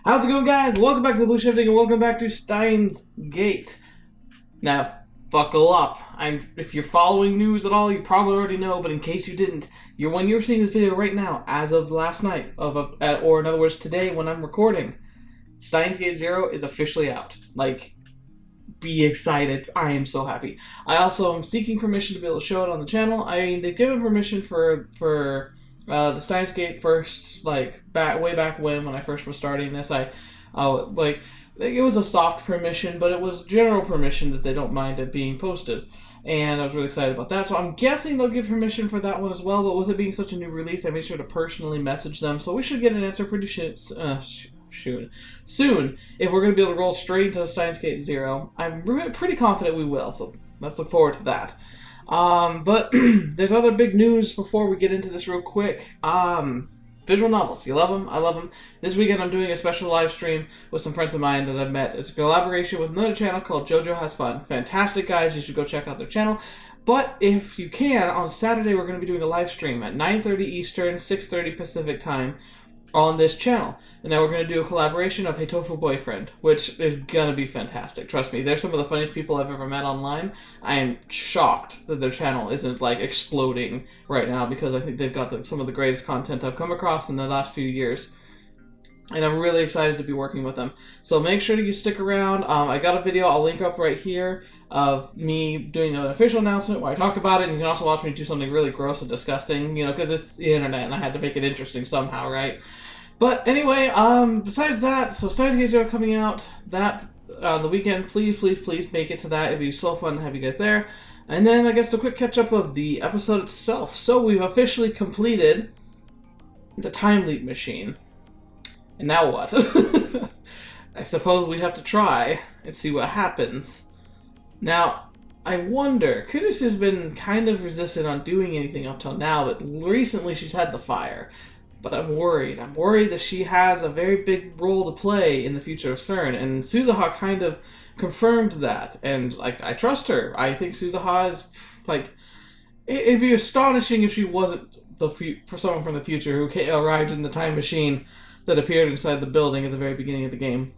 How's it going, guys? Welcome back to TheBlueShifting and welcome back to Steins Gate. Now, buckle up. If you're following news at all, you probably already know, but in case you didn't, when you're seeing this video right now, as of last night, or in other words, today when I'm recording, Steins Gate 0 is officially out. Like, be excited. I am so happy. I also am seeking permission to be able to show it on the channel. I mean, they've given permission for the Steins Gate first, like, way back when I first was starting this. It was a soft permission, but it was general permission that they don't mind it being posted. And I was really excited about that. So I'm guessing they'll give permission for that one as well, but with it being such a new release, I made sure to personally message them. So we should get an answer pretty soon. If we're going to be able to roll straight into Steins Gate 0, I'm pretty confident we will. So let's look forward to that. But there's other big news before we get into this real quick. Visual novels. You love them? I love them. This weekend I'm doing a special live stream with some friends of mine that I've met. It's a collaboration with another channel called JoJo Has Fun. Fantastic guys. You should go check out their channel. But if you can, on Saturday we're going to be doing a live stream at 9:30 Eastern, 6:30 Pacific time on this channel. And now we're going to do a collaboration of Hey Tofu Boyfriend, which is going to be fantastic. Trust me, they're some of the funniest people I've ever met online. I am shocked that their channel isn't, like, exploding right now, because I think they've got some of the greatest content I've come across in the last few years. And I'm really excited to be working with them. So make sure that you stick around. I got a video I'll link up right here of me doing an official announcement where I talk about it, and you can also watch me do something really gross and disgusting, because it's the internet and I had to make it interesting somehow, right? But anyway, besides that, so Steins Gate 0 coming out the weekend. Please make it to that. It'd be so fun to have you guys there. And then I guess the quick catch up of the episode itself. So we've officially completed the time leap machine. And now what? I suppose we have to try and see what happens. Now, I wonder, Kudus has been kind of resistant on doing anything up till now, but recently she's had the fire. But I'm worried. I'm worried that she has a very big role to play in the future of CERN, and Suzuha kind of confirmed that. And, like, I trust her. I think Suzuha is, like, it'd be astonishing if she wasn't someone from the future who arrived in the time machine that appeared inside the building at the very beginning of the game.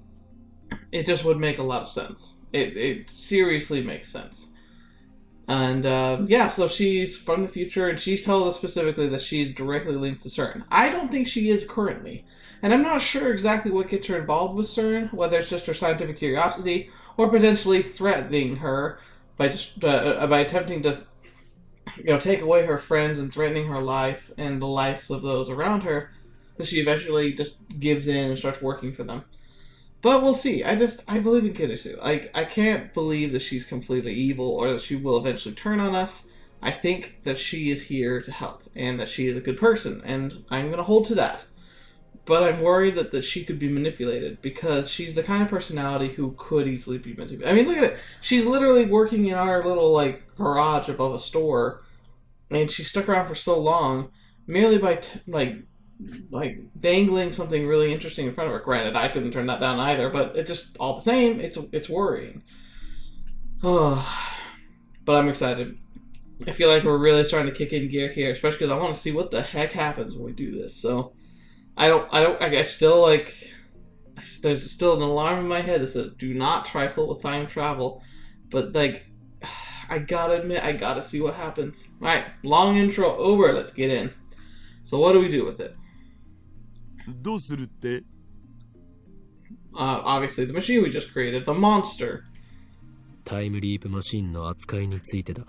It just would make a lot of sense. It seriously makes sense. And, so she's from the future, and she's told us specifically that she's directly linked to CERN. I don't think she is currently. And I'm not sure exactly what gets her involved with CERN, whether it's just her scientific curiosity, or potentially threatening her by attempting to, take away her friends and threatening her life and the lives of those around her, that she eventually just gives in and starts working for them. But we'll see. I believe in Kirisu. I can't believe that she's completely evil or that she will eventually turn on us. I think that she is here to help and that she is a good person, and I'm going to hold to that. But I'm worried that she could be manipulated, because she's the kind of personality who could easily be manipulated. I mean, look at it. She's literally working in our little, garage above a store, and she stuck around for so long merely by, dangling something really interesting in front of her. Granted, I couldn't turn that down either, but it just, all the same, it's worrying. But I'm excited. I feel like we're really starting to kick in gear here, especially because I want to see what the heck happens when we do this. So, there's still an alarm in my head that says, do not trifle with time travel. But, I gotta admit, I gotta see what happens. Alright, long intro over, let's get in. So what do we do with it? Obviously the machine we just created, the monster. Time leap machine の扱いについてだ。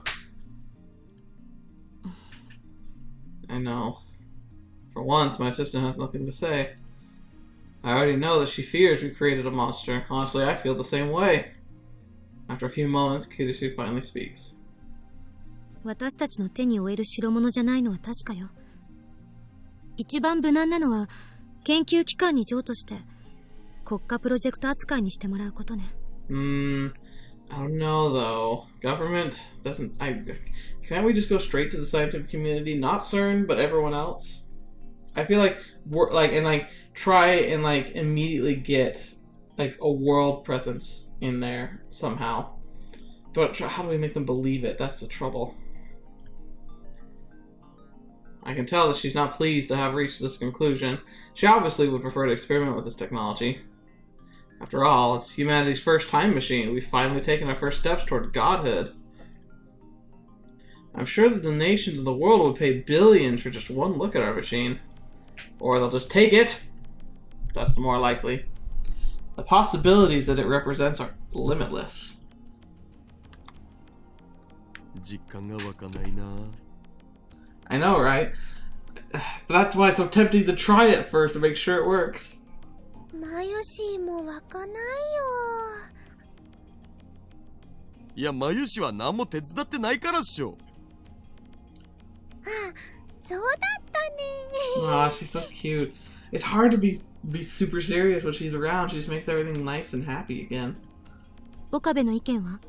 I know. For once, my assistant has nothing to say. I already know that she fears we created a monster. Honestly, I feel the same way. After a few moments, Kirisu finally speaks. 私たちの手に負える代物じゃないのは確かよ。一番無難なのは研究機関に譲渡して国家プロジェクト扱いにしてもらうことね。I don't know though. Government doesn't. Can't we just go straight to the scientific community? Not CERN, but everyone else. I feel like try and immediately get a world presence in there somehow. But how do we make them believe it? That's the trouble. I can tell that she's not pleased to have reached this conclusion. She obviously would prefer to experiment with this technology. After all, it's humanity's first time machine. We've finally taken our first steps toward godhood. I'm sure that the nations of the world would pay billions for just one look at our machine. Or they'll just take it. That's the more likely. The possibilities that it represents are limitless. I know, right? But that's why it's so tempting to try it first to make sure it works. Aw, she's so cute. It's hard to be super serious when she's around. She just makes everything nice and happy again. 岡部の意見は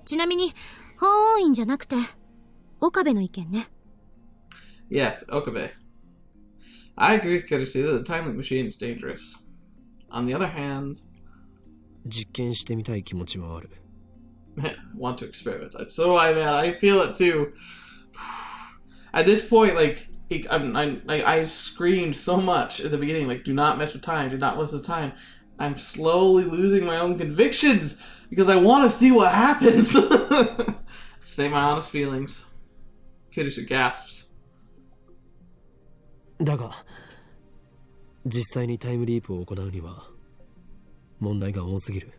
ちなみに法王院じゃなくて岡部の意見ね。Yes, Okabe. I agree with Kirisu that the time loop machine is dangerous. On the other hand, 実験してみたい気持ちはある。want to experiment. So do I, man. I feel it too. At this point, like, I screamed so much at the beginning, like, do not mess with time, do not mess with time. I'm slowly losing my own convictions because I want to see what happens. Say my honest feelings. Kirisu gasps. だが、実際にタイムリープを行うには問題が多すぎる。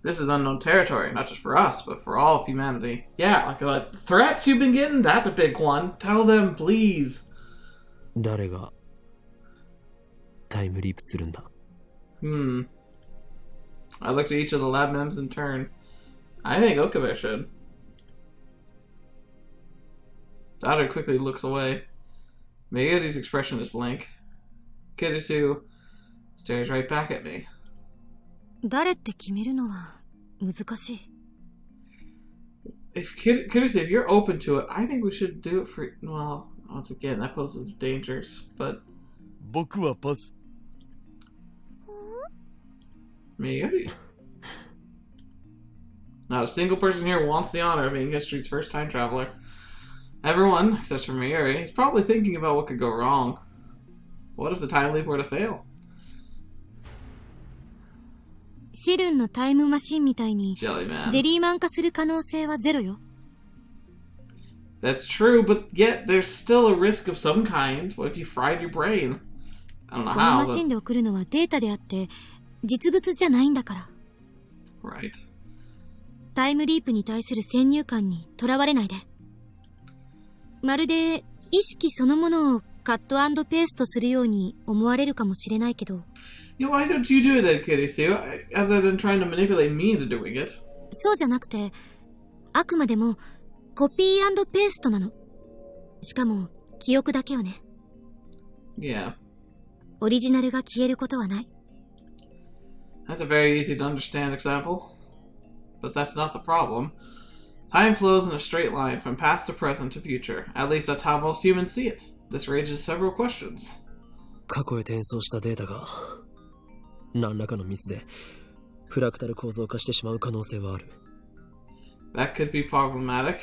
This is unknown territory, not just for us, but for all of humanity. Yeah, like threats you've been getting? That's a big one. Tell them, please. 誰がタイムリープするんだ? I looked at each of the lab members in turn. I think Okabe should. Daughter quickly looks away. Megari's expression is blank. Kirisu stares right back at me. 誰って決めるのは難しい。Kirisu, if you're open to it, I think we should do it for. Well, once again, that poses dangers, but. 僕はパス。Megari. Not a single person here wants the honor of being history's first time traveler. Everyone, except for Megari, is probably thinking about what could go wrong. What if the time leap were to fail? シルンのタイムマシンみたいに Jellyman. ジェリーマン化する可能性はゼロよ。That's true, but yet there's still a risk of some kind. What if you fried your brain? I don't know この how, マシン but... で送るのはデータであって実物じゃないんだから。Right. タイムリープに対する先入観にとらわれないで。まるで意識そのものをカット&ペーストするように思われるかもしれないけど。Yeah, why don't you do that, Kirisu? Other than trying to manipulate me into doing it. そうじゃなくて、あくまでもコピー&ペーストなの。しかも記憶だけをね。Yeah. オリジナルが消えることはない。That's a very easy to understand example. But that's not the problem. Time flows in a straight line from past to present to future. At least that's how most humans see it. This raises several questions. 過去へ転送したデータが何らかのミスでフラクタル構造化してしまう可能性はある。That could be problematic.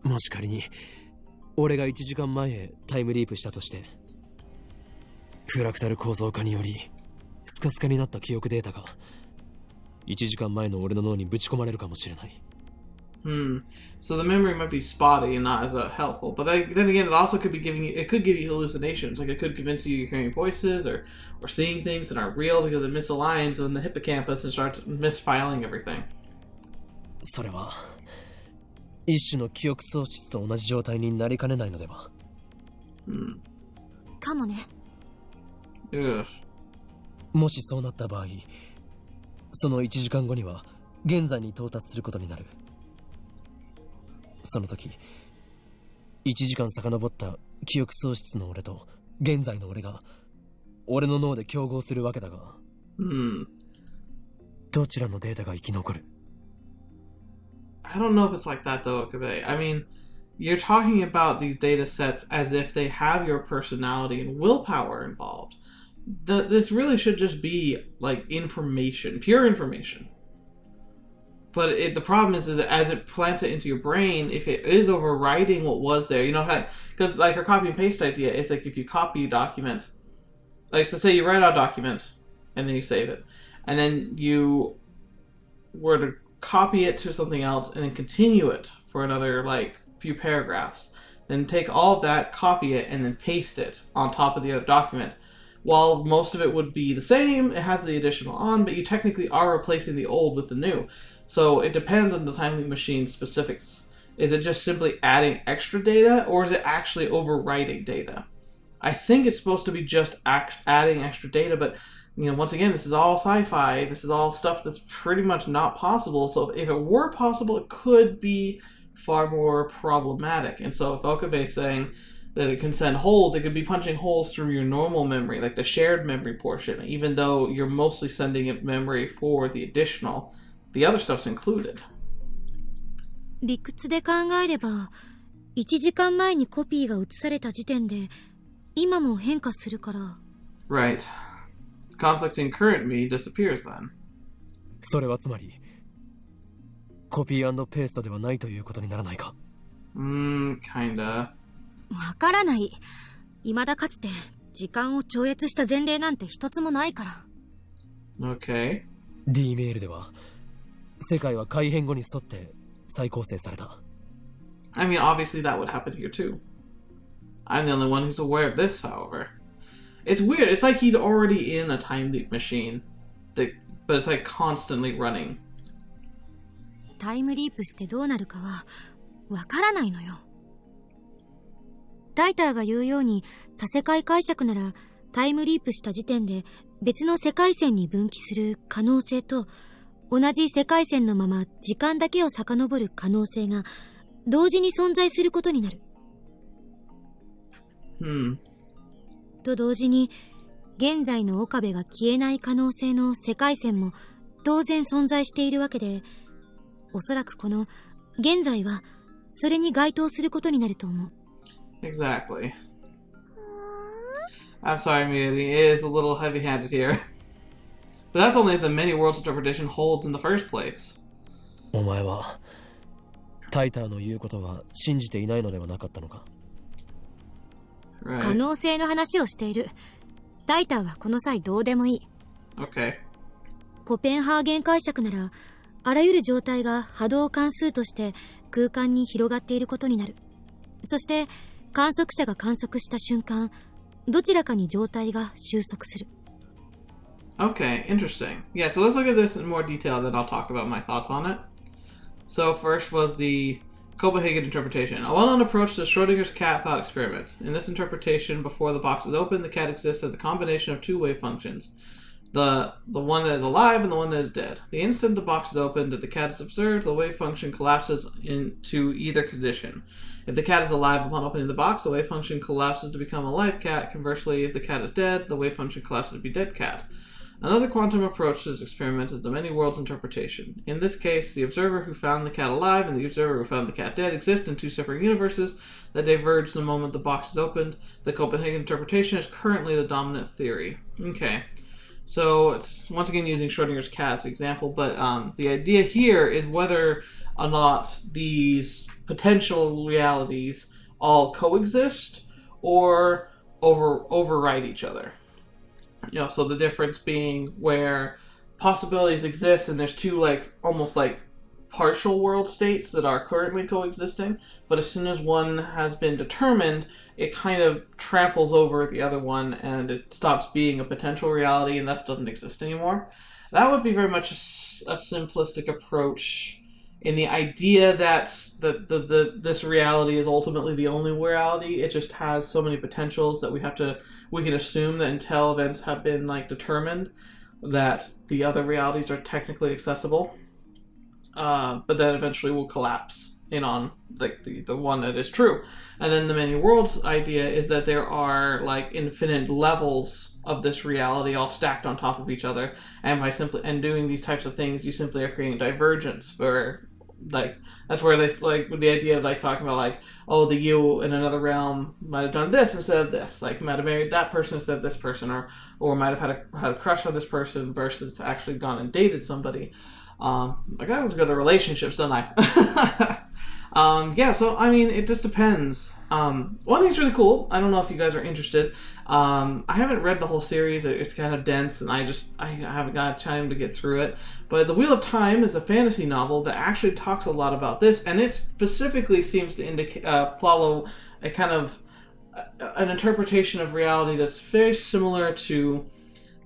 もし仮に俺が1時間前へタイムリープしたとして、フラクタル構造化によりスカスカになった記憶データが1時間前の俺の脳にぶち込まれるかもしれない。So the memory might be spotty and not as helpful. But then again, it also could be it could give you hallucinations. Like it could convince you you're hearing voices or seeing things that aren't real because it misaligns in the hippocampus and starts misfiling everything. それは一種の記憶喪失と同じ状態になりかねないのでは。かもね。もしそうなった場合、その1時間後には現在に到達することになる。その時、1時間遡った記憶喪失の俺と現在の俺が俺の脳で競合するわけだが、どちらのデータが生き残る？ I don't know if it's like that though, Okabe. I mean, you're talking about these data sets as if they have your personality and willpower involved. This really should just be like information, pure information. But the problem is that as it plants it into your brain, if it is overwriting what was there, you know how, because like our copy and paste idea is like if you copy a document, like so say you write out a document and then you save it, and then you were to copy it to something else and then continue it for another like few paragraphs, then take all of that, copy it, and then paste it on top of the other document. While most of it would be the same, it has the additional on, but you technically are replacing the old with the new. So it depends on the timely machine specifics. Is it just simply adding extra data, or is it actually overwriting data? I think it's supposed to be just adding extra data, but you know, once again, this is all sci-fi. This is all stuff that's pretty much not possible. So if it were possible, it could be far more problematic. And so if Okabe is saying that it can send holes, it could be punching holes through your normal memory, like the shared memory portion, even though you're mostly sending it memory for the additional. The other stuff's included. 理屈で考えれば、1時間前にコピーが移された時点で、今も変化するから。Right. Conflicting current me disappears then. それはつまり、コピー&ペーストではないということにならないか。kinda. わからない。未だかつて時間を超越した前例なんて一つもないから。Okay. D メールでは、世界は改変後に沿って再構成された。I mean, obviously that would happen here too. I'm the only one who's aware of this, however. It's weird. It's like he's already in a time leap machine, but it's like constantly running. タイムリープしてどうなるかはわからないのよ。タイターが言うように多世界解釈ならタイムリープした時点で別の世界線に分岐する可能性と同じ世界線のまま時間だけを遡る可能性が同時に存在することになる。と同時に現在の岡部が消えない可能性の世界線も当然存在しているわけで、おそらくこの現在はそれに該当することになると思う。Exactly. I'm sorry, Miyuri. It is a little heavy-handed here. But that's only if the many worlds interpretation holds in the first place. お前はタイターの言うことは信じていないのではなかったのか。Right. 可能性の話をしている。タイターはこの際どうでもいい。Okay. コペンハーゲン解釈ならあらゆる状態が波動関数として空間に広がっていることになる。そして観測者が観測した瞬間、どちらかに状態が収束する。Okay, interesting. Yeah, so let's look at this in more detail, then I'll talk about my thoughts on it. So first was the Copenhagen interpretation. A well-known approach to Schrodinger's cat thought experiment. In this interpretation, before the box is open, the cat exists as a combination of two wave functions. The one that is alive and the one that is dead. The instant the box is opened and the cat is observed, the wave function collapses into either condition. If the cat is alive upon opening the box, the wave function collapses to become a live cat. Conversely, if the cat is dead, the wave function collapses to be dead cat. Another quantum approach to this experiment is the many worlds interpretation. In this case, the observer who found the cat alive and the observer who found the cat dead exist in two separate universes that diverge the moment the box is opened. The Copenhagen interpretation is currently the dominant theory. Okay. So it's once again using Schrodinger's cat as an example, but the idea here is whether or not these potential realities all coexist or override each other. You know, so the difference being where possibilities exist and there's two like almost like partial world states that are currently coexisting, but as soon as one has been determined, it kind of tramples over the other one and it stops being a potential reality and thus doesn't exist anymore. That would be very much a simplistic approach in the idea that this reality is ultimately the only reality. It just has so many potentials that we can assume that until events have been like determined that the other realities are technically accessible. But then eventually will collapse in on like the one that is true. And then the many worlds idea is that there are like infinite levels of this reality all stacked on top of each other, and by simply doing these types of things, you simply are creating divergence where like that's where they like with the idea of like talking about like, oh, the you in another realm might have done this instead of this, like might have married that person instead of this person, or might have had a crush on this person versus actually gone and dated somebody. I got to go to relationships, don't I? Yeah, so I mean, it just depends. One thing's really cool. I don't know if you guys are interested. I haven't read the whole series. It's kind of dense, and I haven't got time to get through it. But The Wheel of Time is a fantasy novel that actually talks a lot about this, and it specifically seems to follow a kind of an interpretation of reality that's very similar to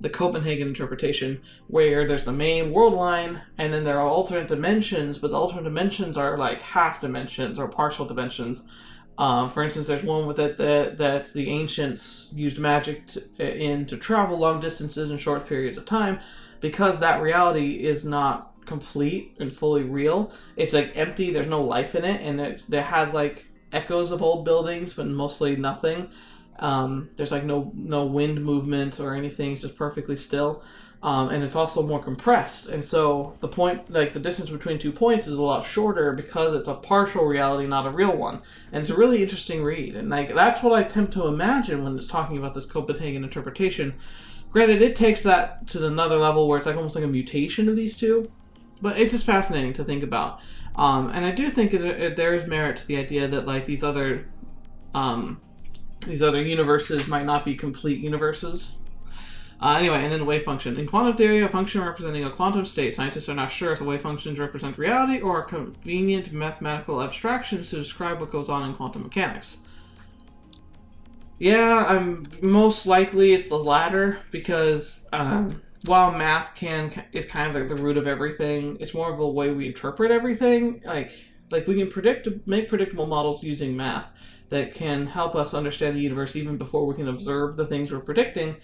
the Copenhagen interpretation, where there's the main world line, and then there are alternate dimensions, but the alternate dimensions are like half dimensions or partial dimensions. For instance, there's one with it that the ancients used magic to travel long distances in short periods of time, because that reality is not complete and fully real. It's like empty, there's no life in it, and it has like echoes of old buildings, but mostly nothing. There's like no wind movement or anything. It's just perfectly still. And it's also more compressed. And so the point, like the distance between 2 points is a lot shorter because it's a partial reality, not a real one. And it's a really interesting read. And like that's what I attempt to imagine when it's talking about this Copenhagen interpretation. Granted, it takes that to another level where it's like almost like a mutation of these two. But it's just fascinating to think about. And I do think there is merit to the idea that like these other universes might not be complete universes. Anyway, and then the wave function. In quantum theory, a function representing a quantum state, scientists are not sure if the wave functions represent reality or are convenient mathematical abstractions to describe what goes on in quantum mechanics. Yeah, most likely it's the latter, because while math is kind of like the root of everything, it's more of a way we interpret everything. Like we can make predictable models using math that can help us understand the universe even before we can observe the things we're predicting.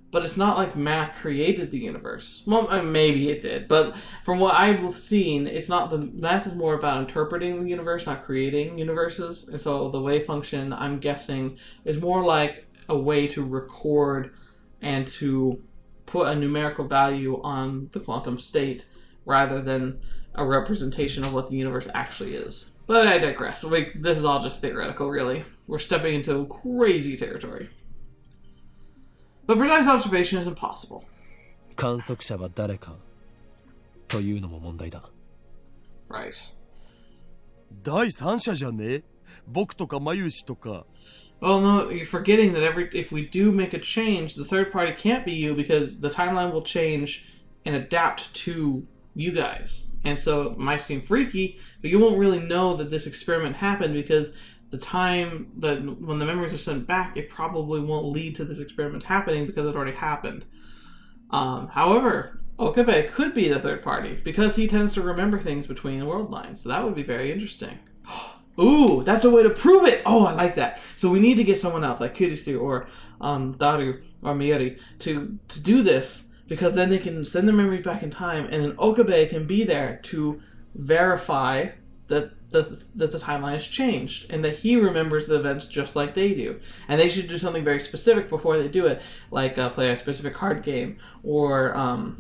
But it's not like math created the universe. Well, maybe it did, but from what I've seen, it's not. The math is more about interpreting the universe, not creating universes. And so the wave function, I'm guessing, is more like a way to record and to put a numerical value on the quantum state rather than a representation of what the universe actually is. But I digress. This is all just theoretical, really. We're stepping into crazy territory. But precise observation is impossible. 観測者は誰かというのも問題だ。Right. 第三者じゃね？僕とかマユシとか。Well, no, you're forgetting that if we do make a change, the third party can't be you because the timeline will change and adapt to you guys. And so it might seem freaky, but you won't really know that this experiment happened because the time that when the memories are sent back, it probably won't lead to this experiment happening because it already happened. However, Okabe could be the third party because he tends to remember things between world lines. So that would be very interesting. Ooh, that's a way to prove it! Oh, I like that. So we need to get someone else, like Kurisu or Daru or Miyori, to do this, because then they can send their memories back in time, and then Okabe can be there to verify that the timeline has changed, and that he remembers the events just like they do. And they should do something very specific before they do it, like play a specific card game, or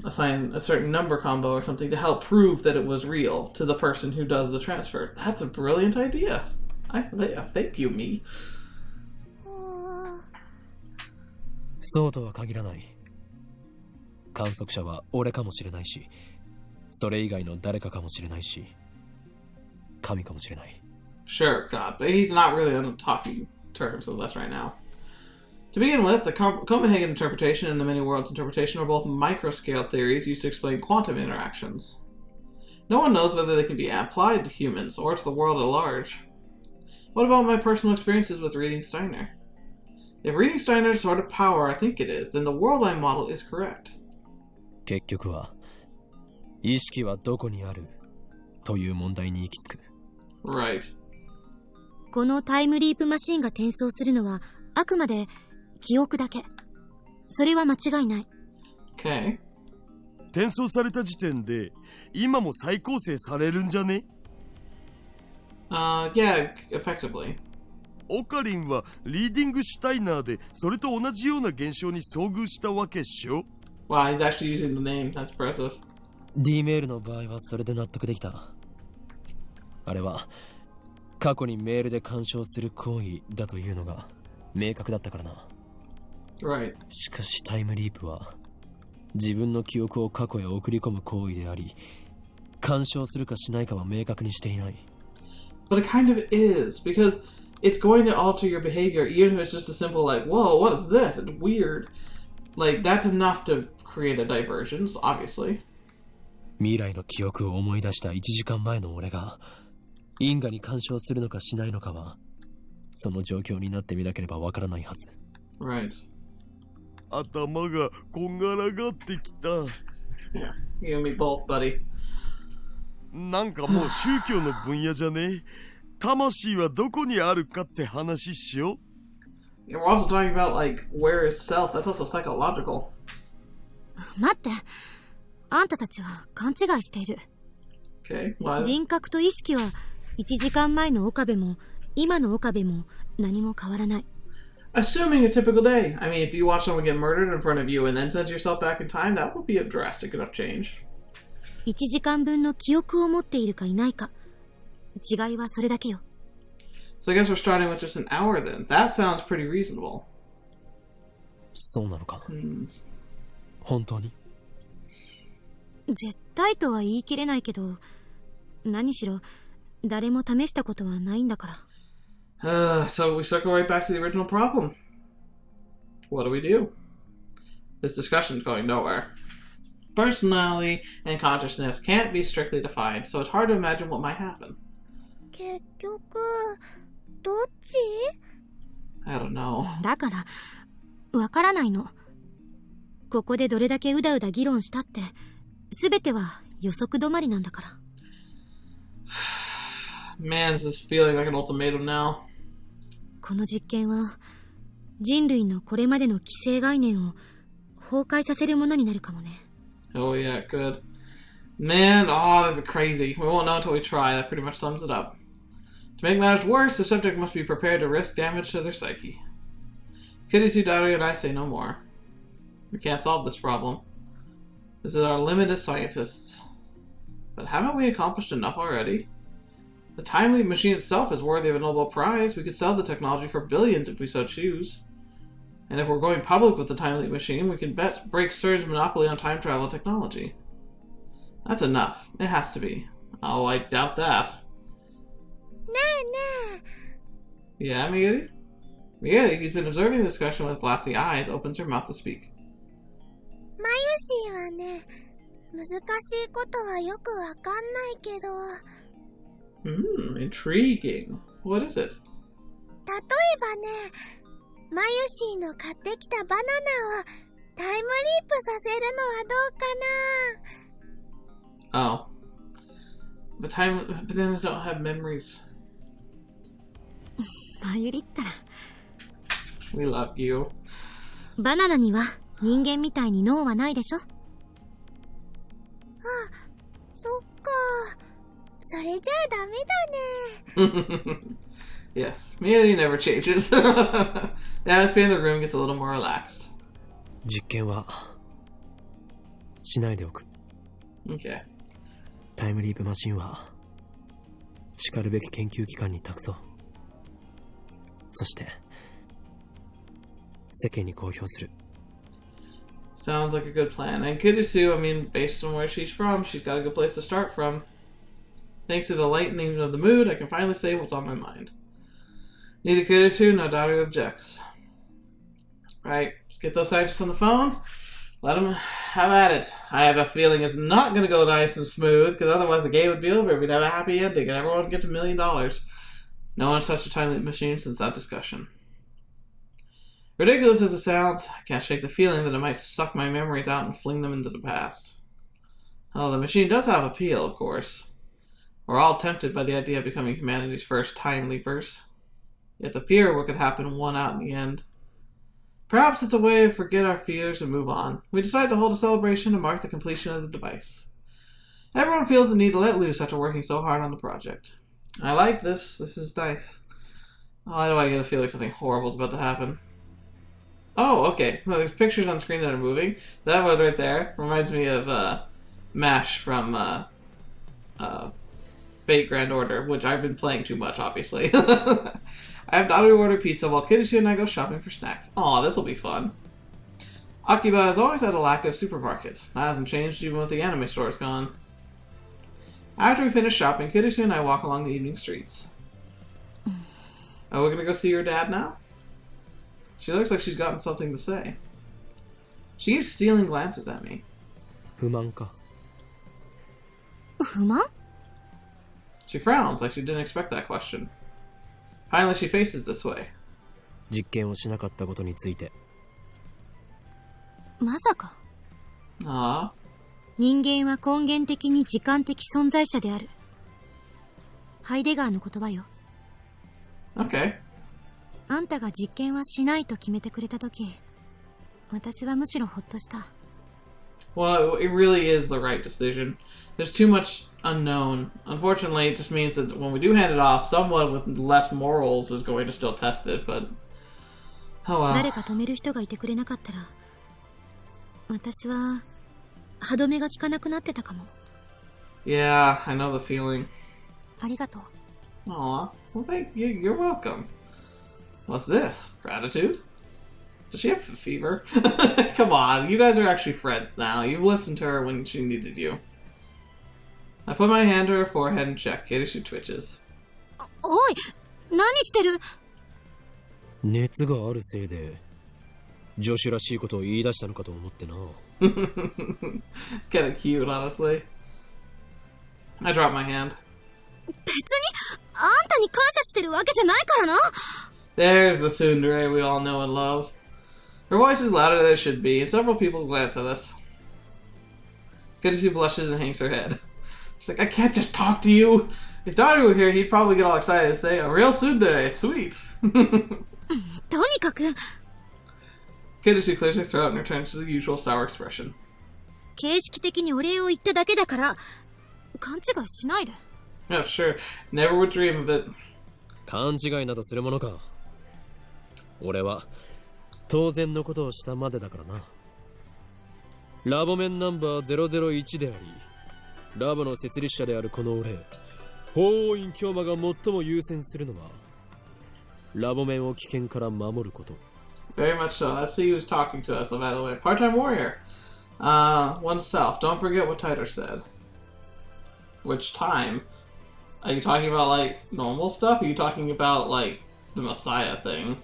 assign a certain number combo or something to help prove that it was real to the person who does the transfer. That's a brilliant idea. Thank you, me. そうとは限らない。観測者は俺かもしれないし、それ以外の誰かかもしれないし、神かもしれない。Sure, God, but he's not really on the talking terms with us right now. To begin with, the Copenhagen interpretation and the many worlds interpretation are both microscale theories used to explain quantum interactions. No one knows whether they can be applied to humans or to the world at large. What about my personal experiences with reading Steiner? If reading Steiner's sort of power I think it is, then the world line model is correct. 結局は、意識はどこにあるという問題に行き着く。Right. このタイムリープマシンが転送するのはあくまで記憶だけ。それは間違いない。Okay. 転送された時点で今も再構成されるんじゃね？ Yeah, effectively. オカリンはリーディングシュタイナーでそれと同じような現象に遭遇したわけっしょ？ Wow, he's actually using the name. That's impressive. D メールの場合はそれで納得できた。あれは過去にメールで干渉する行為だというのが明確だったからな。Right. しかしタイムリープは自分の記憶を過去へ送り込む行為であり、干渉するかしないかは明確にしていない。 But it kind of is, because it's going to alter your behavior, even if it's just a simple, like, whoa, what is this? It's weird. Like, that's enough to create a diversion, obviously. 未来の記憶を思い出した1時間前の俺が因果に干渉するのかしないのかはその状況になってみなければわからないはず。 Right. 頭がこんがらがってきた。 Yeah, you and me both, buddy. なんかもう宗教の分野じゃね。魂はどこにあるかって話しよう。 Yeah, we're also talking about, like, where is self? That's also psychological. 待って。あんたたちは勘違いしている。Okay, what? 人格と意識は1時間前の岡部も今の岡部も何も変わらない。 Assuming a typical day. I mean, if you watch someone get murdered in front of you and then send yourself back in time, that would be a drastic enough change. 1時間分の記憶を持っているかいないか。違いはそれだけよ。 So I guess we're starting with just an hour then. That sounds pretty reasonable. そうなのか。本当に。絶対とは言い切れないけど、何しろ誰も試したことはないんだから。So we circle right back to the original problem. What do? This discussion's going nowhere. Personality and consciousness can't be strictly defined, so it's hard to imagine what might happen. 結局、どっち？ I don't know. だから、わからないの。ここでどれだけうだうだ議論したって、すべては予測止まりなんだから。Man, this is feeling like an ultimatum now. この実験は、人類のこれまでの既成概念を崩壊させるものになるかもね。Oh yeah, good. Man, oh, this is crazy. We won't know until we try. That pretty much sums it up. To make matters worse, the subject must be prepared to risk damage to their psyche. Kirisu, Daru, and I say no more. We can't solve this problem. This is our limit as scientists. But haven't we accomplished enough already? The time leap machine itself is worthy of a Nobel Prize. We could sell the technology for billions if we so choose. And if we're going public with the time leap machine, we can break CERN's monopoly on time travel technology. That's enough. It has to be. Oh, I doubt that. Yeah, Migiri? Migiri, who's been observing the discussion with glassy eyes, opens her mouth to speak. マユシーはね、難しいことはよくわかんないけど。Intriguing. What is it? 例えばね、マユシーの買ってきたバナナをタイムリープさせるのはどうかな。 Oh. But bananas don't have memories. まゆりったら。We love you. バナナには人間みたいに脳はないでしょ。そっか。それじゃあダメだね。Yes, Miyagi never changes. The atmosphere in the room gets a little more relaxed. 実験はしないでおく。 Okay. タイムリープマシンはしかるべき研究機関に託そう。そして世間に公表する。 Sounds like a good plan. And Kirisu, I mean, based on where she's from, she's got a good place to start from. Thanks to the lightening of the mood, I can finally say what's on my mind. Neither Kirisu nor Daru objects. Right, let's get those scientists on the phone. Let them have at it. I have a feeling it's not going to go nice and smooth, because otherwise the game would be over. We'd have a happy ending, and everyone would get $1 million. No one's touched a time leap machine since that discussion. Ridiculous as it sounds, I can't shake the feeling that it might suck my memories out and fling them into the past. Oh, the machine does have appeal, of course. We're all tempted by the idea of becoming humanity's first time leapers. Yet the fear of what could happen won out in the end. Perhaps it's a way to forget our fears and move on. We decide to hold a celebration to mark the completion of the device. Everyone feels the need to let loose after working so hard on the project. I like this. This is nice. Why do I get a feeling something horrible is about to happen? Oh, okay. Well, there's pictures on screen that are moving. That one right there reminds me of MASH from Fate Grand Order, which I've been playing too much, obviously. I have Daru order pizza while Kirisu and I go shopping for snacks. Aw, this'll be fun. Akiba has always had a lack of supermarkets. That hasn't changed even with the anime stores gone. After we finish shopping, Kirisu and I walk along the evening streets. Oh, we're gonna go see your dad now? She looks like she's gotten something to say. She keeps stealing glances at me. 不満か。不満？ She frowns like she didn't expect that question. Finally, she faces this way. 実験をしなかったことについて。まさか。Aww. 人間は根源的に時間的存在者である。ハイデガーの言葉よ。Okay. あんたが実験はしないと決めてくれたとき、私はむしろほっとした。Well, it really is the right decision. There's too much unknown. Unfortunately, it just means that when we do hand it off, someone with less morals is going to still test it, but... Oh well. 誰か止める人がいてくれなかったら、私は歯止めが効かなくなってたかも。Yeah, I know the feeling. ありがとう。Aw. Well, thank you. You're welcome. What's this? Gratitude? Does she have a fever? Come on, you guys are actually friends now. You've listened to her when she needed you. I put my hand to her forehead and check. Kirisu twitches. おい、何してる？熱があるせいで、女子らしいことを言い出したのかと思ってな。Kinda cute, honestly. I drop my hand. 別に、あんたに感謝してるわけじゃないからな。There's the tsundere we all know and love. Her voice is louder than it should be, and several people glance at us. Kirisu blushes and hangs her head. She's like, I can't just talk to you. If Daddy were here, he'd probably get all excited and say, a real tsundere, sweet. とにかく、 Kirisu clears her throat and returns to the usual sour expression. 形式的にお礼を言っただけだから、勘違いしないで。Oh, sure. Never would dream of it. 勘違いなどするものか。俺は当然のことをしたまでだからな。ラボ面ナンバー001であり、ラボの設立者であるこの俺、法王院京馬が最も優先するのは、ラボ面を危険から守ること。Very much so. Let's see who's talking to us, by the way. Part-time warrior. Oneself. Don't forget what Titor said. Which time? Are you talking about, like, normal stuff? Or are you talking about, like, the Messiah thing?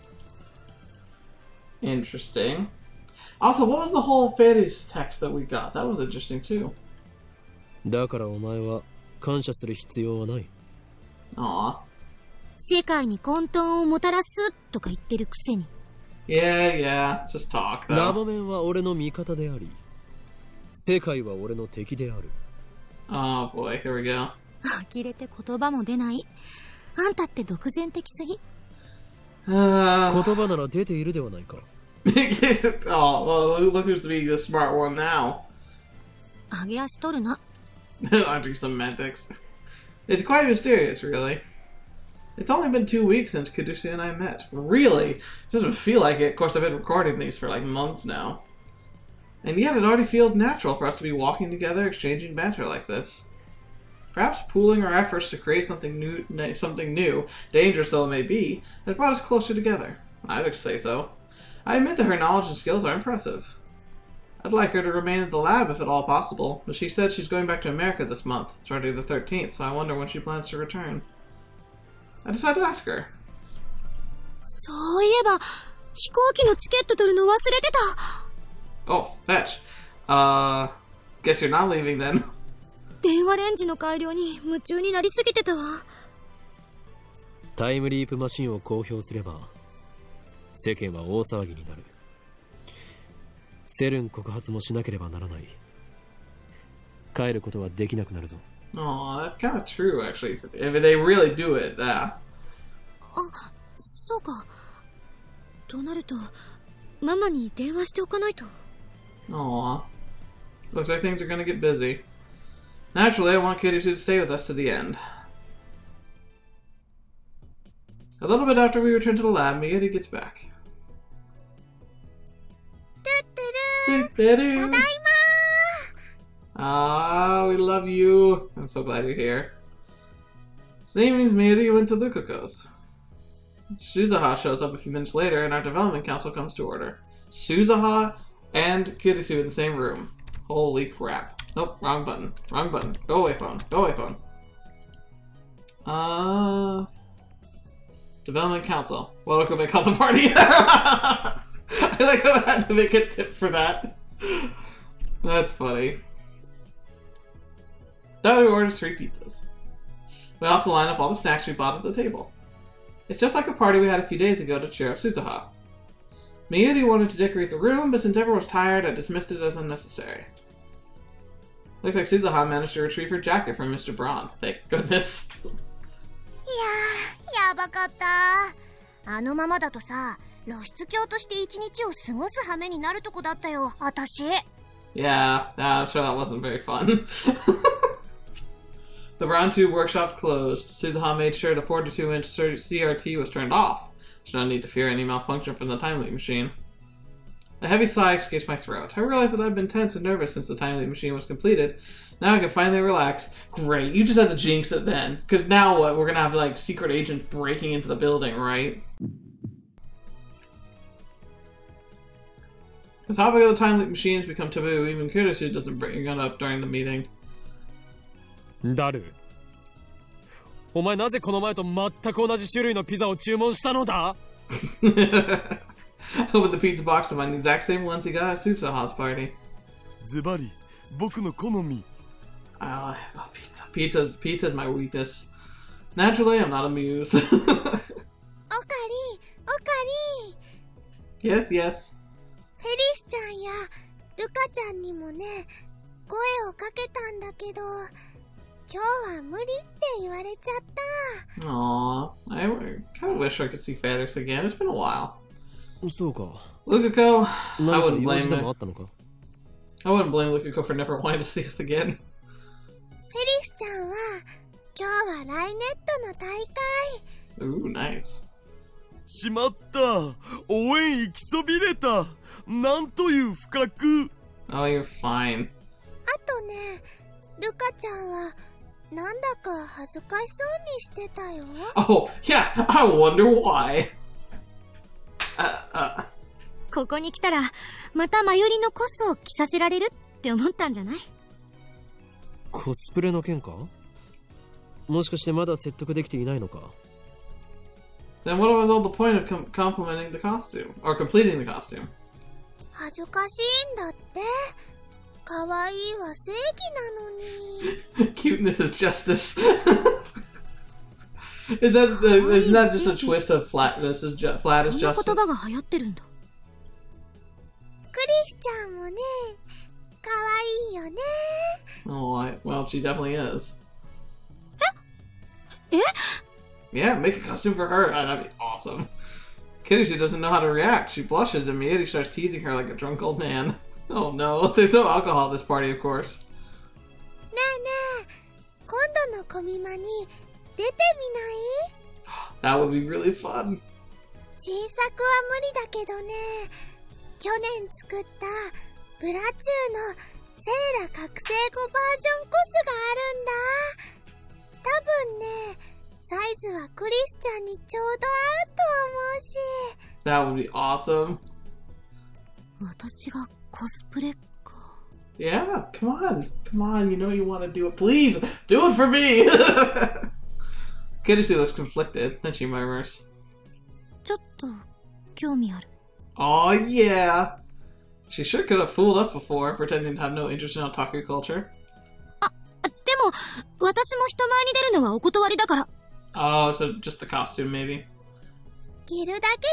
Interesting. Also, what was the whole fetish text that we got? That was interesting, too. だからお前は感謝する必要はない。Aw. 世界に混沌をもたらすとか言ってるくせに。Yeah, it's just talk, though. ラボ面は俺の味方であり、世界は俺の敵である。Oh boy, here we go. 呆れて言葉も出ない。あんたって独善的すぎ。言葉なら出ているではないか。Oh, well, look who's being the smart one now. 上げ足取るな。Aren't you semantics? It's quite mysterious, really. It's only been 2 weeks since Kirisu and I met. Really? It doesn't feel like it. Of course, I've been recording these for like months now. And yet it already feels natural for us to be walking together, exchanging banter like this. Perhaps pooling our efforts to create something new, dangerous though it may be, has brought us closer together. I would say so. I admit that her knowledge and skills are impressive. I'd like her to remain at the lab if at all possible, but she said she's going back to America this month, starting the 13th, so I wonder when she plans to return. I decided to ask her. そういえば、飛行機のチケット取るの忘れてた。Oh, fetch. Guess you're not leaving then. 電話レンジの改良に夢中になりすぎてたわ。タイムリープマシンを公表すれば、世間は大騒ぎになる。セルン告発もしなければならない。帰ることはできなくなるぞ。Oh, that's kind of true, actually. If they really do it, yeah. あ、そうか。となると、ママに電話しておかないと。Aww. Looks like things are gonna get busy. Naturally, I want Kirisu to stay with us to the end. A little bit after we return to the lab, Miyeti gets back. ただいま Ah, we love you. I'm so glad you're here. Seems Miyeti went to Lukako's. Suzuha shows up a few minutes later and our development council comes to order. Suzuha and Kirisu in the same room. Holy crap. Nope, wrong button. Wrong button. Go away, phone. Go away, phone. Development Council. Welcome to Council Party. I like how I had to make a tip for that. That's funny. Daughter orders 3 pizzas. We also line up all the snacks we bought at the table. It's just like the party we had a few days ago to cheer up Suzuha. Miyuri wanted to decorate the room, but since everyone was tired, I dismissed it as unnecessary. Looks like Suzuha managed to retrieve her jacket from Mr. Braun. Thank goodness. いやー、やばかった。あのままだとさ、露出狂として一日を過ごす羽目になるとこだったよ、私。Yeah, I'm sure that wasn't very fun. The Braun Tube workshop closed. Suzuha made sure the 42-inch CRT was turned off. She did not need to fear any malfunction from the time leap machine. A heavy sigh escapes my throat. I realized that I've been tense and nervous since the time leap machine was completed. Now I can finally relax. Great, you just had to jinx it then. Because now what? We're gonna have like secret agents breaking into the building, right? The topic of the time leap machine has become taboo. Even Kurisu doesn't bring it up during the meeting. ダル、お前なぜこの前と全く同じ種類のピザを注文したのだ? I opened the pizza box to find the exact same ones he got at Suzuha's party. ズバリ、僕の好み。I love pizza. Pizza is my weakness. Naturally, I'm not amused. おかり、おかり。 Yes, yes. フェリスちゃんやルカちゃんにもね、声をかけたんだけど、今日は無理って言われちゃった。Aww, I kind of wish I could see Fadix again. It's been a while. そうか。 Lukiko, I 何か wouldn't 用 blame 事でもあ her. ったのか? I wouldn't blame Lukiko for never wanting to see us again. フェリスちゃんは今日はライネットの大会。 Ooh, nice. しまった。応援行きそびれた。なんという不覚。 Oh, you're fine. あとね、ルカちゃんはなんだか恥ずかしそうにしてたよ。 Oh, yeah, I wonder why. ここに来たらまたマユリのコスを着させられるって思ったんじゃない？コスプレの件か？もしかしてまだ説得できていないのか？ Then what was all the point of complimenting the costume? Or completing the costume? 恥ずかしいんだって。可愛いは正義なのに。 Cuteness is justice. It's not just a twist of flatness. Flat is そんな justice. 言葉が流行ってるんだ。クリスちゃんもね、可愛いよね。 Oh, well, she definitely is. え？ Yeah, make a costume for her. That'd be awesome. Kirishi doesn't know how to react. She blushes and immediately starts teasing her like a drunk old man. Oh no, there's no alcohol at this party, of course. ねえねえ、今度のコミマに出てみない？ That would be really fun. 新作は無理だけどね、去年作ったブラチューのセーラ覚醒後バージョンコスがあるんだ。多分ね、サイズはクリスちゃんにちょうど合うと思うし。 That would be awesome. 私がコスプレか。 Yeah, come on, you know you want to do it. Please, do it for me! Kirishi looks conflicted, then she murmurs. ちょっと興味ある。 Oh yeah! She sure could have fooled us before, pretending to have no interest in otaku culture. でも私も人前に出るのはお断りだから。 Oh, so just the costume, maybe? 着るだけで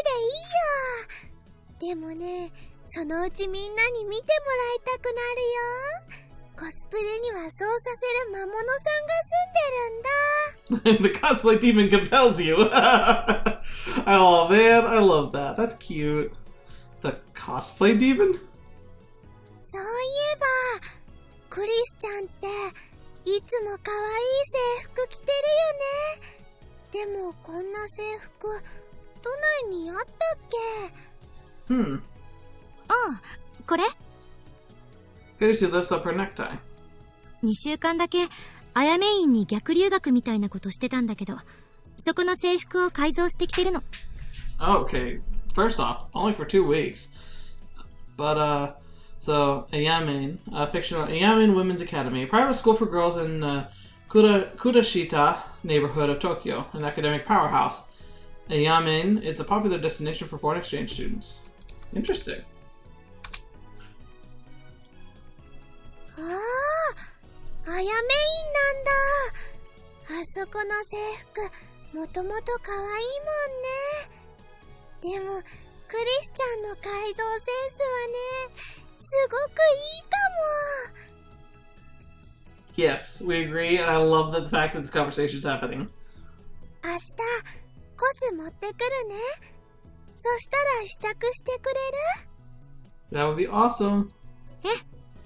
いいよ。でもね、そのうちみんなに見てもらいたくなるよ。コスプレにはそうさせる魔物さんが住んでるんだ。 The cosplay demon compels you! Oh man, I love that. That's cute. The cosplay demon? そういえば、クリスちゃんっていつも可愛い制服着てるよね。でもこんな制服都内にあったっけ？ Hmm. ああ、これ Kirishi lifts up her necktie. 2週間だけあやめ院に逆留学みたいなことしてたんだけど、そこの制服を改造してきてるの。 Oh, okay. First off, only for 2 weeks. But, so, Ayamin, fictional Ayamin Women's Academy, a private school for girls in Kudashita neighborhood of Tokyo, an academic powerhouse. And Yamen is the popular destination for foreign exchange students. Interesting. ああ、あやめインなんだ。あそこの制服、もともと可愛いもんね。でも、クリスチャンの改造センスはね、すごくいいかも。Yes, we agree, and I love the fact that this conversation is happening. 明日、コス持ってくるね。そしたら試着してくれる？ That would be awesome.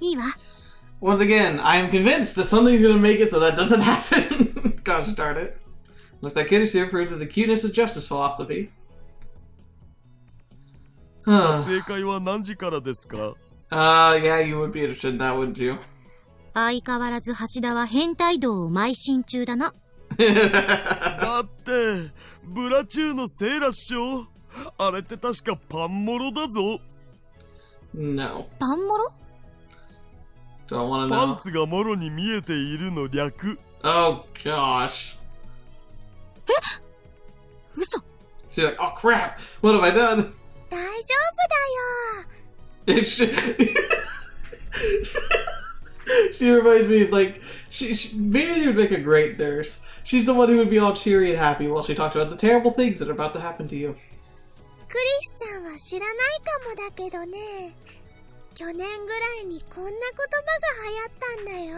いいわ。 Once again, I am convinced that something's going to make it so that doesn't happen. Gosh darn it. Looks like Kiritsu proved that the cuteness of justice philosophy. 撮影会は何時からですか？ Yeah, you would be interested in that, wouldn't you? 相変わらず橋田は変態道を邁進中だな。だってブラチューのせいらっしょ。あれって確かパンモロだぞ。 No. パンモロ？ Don't want to パン know. ツがもろに見えているの略。 Oh, gosh. 嘘。 She's like, oh, crap. What have I done? 大丈夫だよ。 It should... She reminds me of, like, maybe would make a great nurse. She's the one who would be all cheery and happy while she talks about the terrible things that are about to happen to you. クリスちゃんは知らないかもだけどね。去年ぐらいにこんな言葉が流行ったんだよ。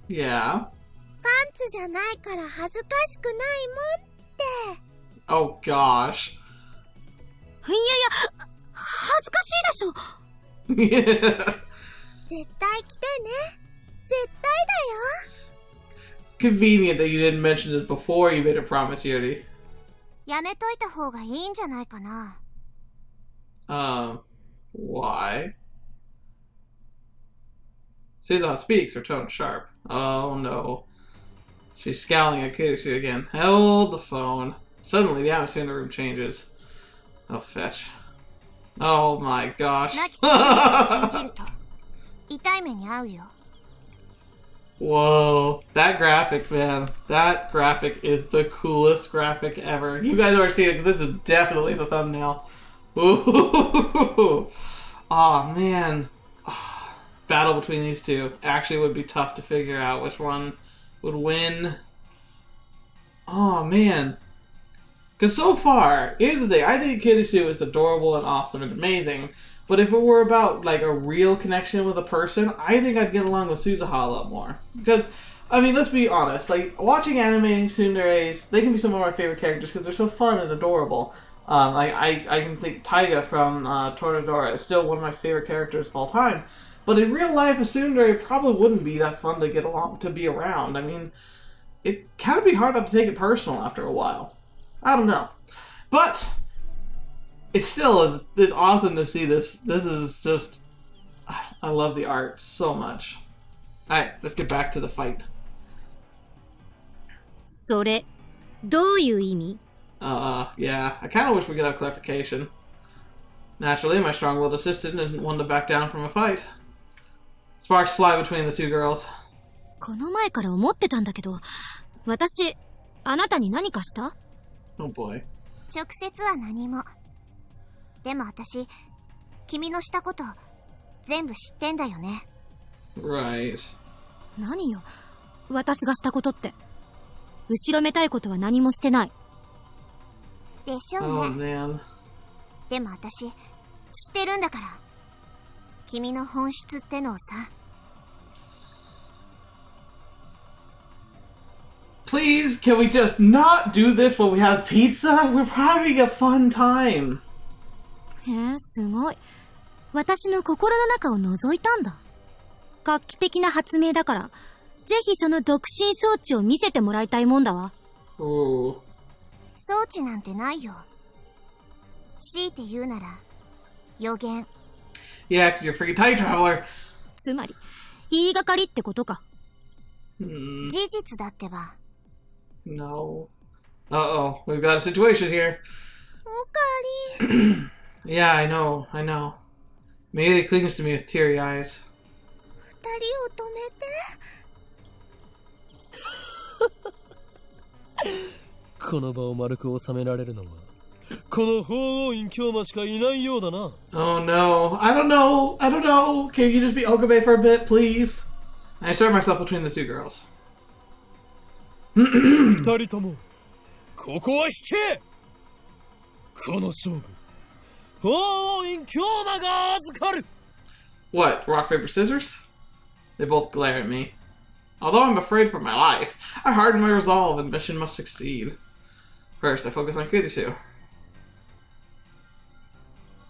Yeah. パンツじゃないから恥ずかしくないもんって。 Oh, gosh. いやいや、恥ずかしいでしょ。 Yeah. 絶対来てね。絶対だよ。 Convenient that you didn't mention this before you made a promise, Yuri. やめといた方がいいんじゃないかな。Why? Suzuha speaks, her tone sharp. Oh no. She's scowling at Kiritsu again. Hold the phone. Suddenly, the atmosphere in the room changes. Oh, fetch. Oh my gosh. 亡き先生を信じると痛い目に遭うよ。 Whoa. That graphic, man. That graphic is the coolest graphic ever. You guys are seeing it, this is definitely the thumbnail. Ooh. Oh, man. Battle between these two actually would be tough to figure out which one would win. Oh, man. Because so far, here's the thing. I think Kiritsu is adorable and awesome and amazing. But if it were about, like, a real connection with a person, I think I'd get along with Suzuha a lot more. Because, I mean, let's be honest. Like, watching anime tsunderes, they can be some of my favorite characters because they're so fun and adorable. I can think Taiga from Toradora is still one of my favorite characters of all time. But in real life, a tsundere probably wouldn't be that fun to get along, to be around. I mean, it kind of be hard not to take it personal after a while. I don't know. But it still is, it's awesome to see this. This is just, I love the art so much. Alright, let's get back to the fight. それ、どういう意味？ Yeah, I kind of wish we could have clarification. Naturally, my strong-willed assistant isn't one to back down from a fight. Sparks fly between the two girls. この前から思ってたんだけど、私、あなたに何かした？ Oh boy. 直接は何も。でも私、君のしたこと全部知ってんだよね。Right. 何よ、私がしたことって。後ろめたいことは何もしてない。でしょ Oh うね。 man. でも私、知ってるんだから。君の本質ってのをさ。Please, can we just not do this when we have pizza? We're having a fun time. へえ、すごい。私の心の中を覗いたんだ。画期的な発明だから、ぜひその独身装置を見せてもらいたいもんだわ。Ooh. 装置なんてないよ。強いて言うなら、予言。Yeah, because you're a freaking time traveler. つまり、言いがかりってことか。Hmm. 事実だってば。No. Uh-oh, we've got a situation here. おかり。Yeah, I know. Mayuri clings to me with teary eyes. 二人を止めて。この場を丸く収められるのはこの法王院京馬しかいないようだな。 Oh no. I don't know. Can you just be Okabe for a bit, please? I insert myself between the two girls. 二人ともここは引け。この勝負法王院京馬が預かる。 What? Rock, paper, scissors? They both glare at me. Although I'm afraid for my life, I harden my resolve and mission must succeed. First, I focus on Kurisu.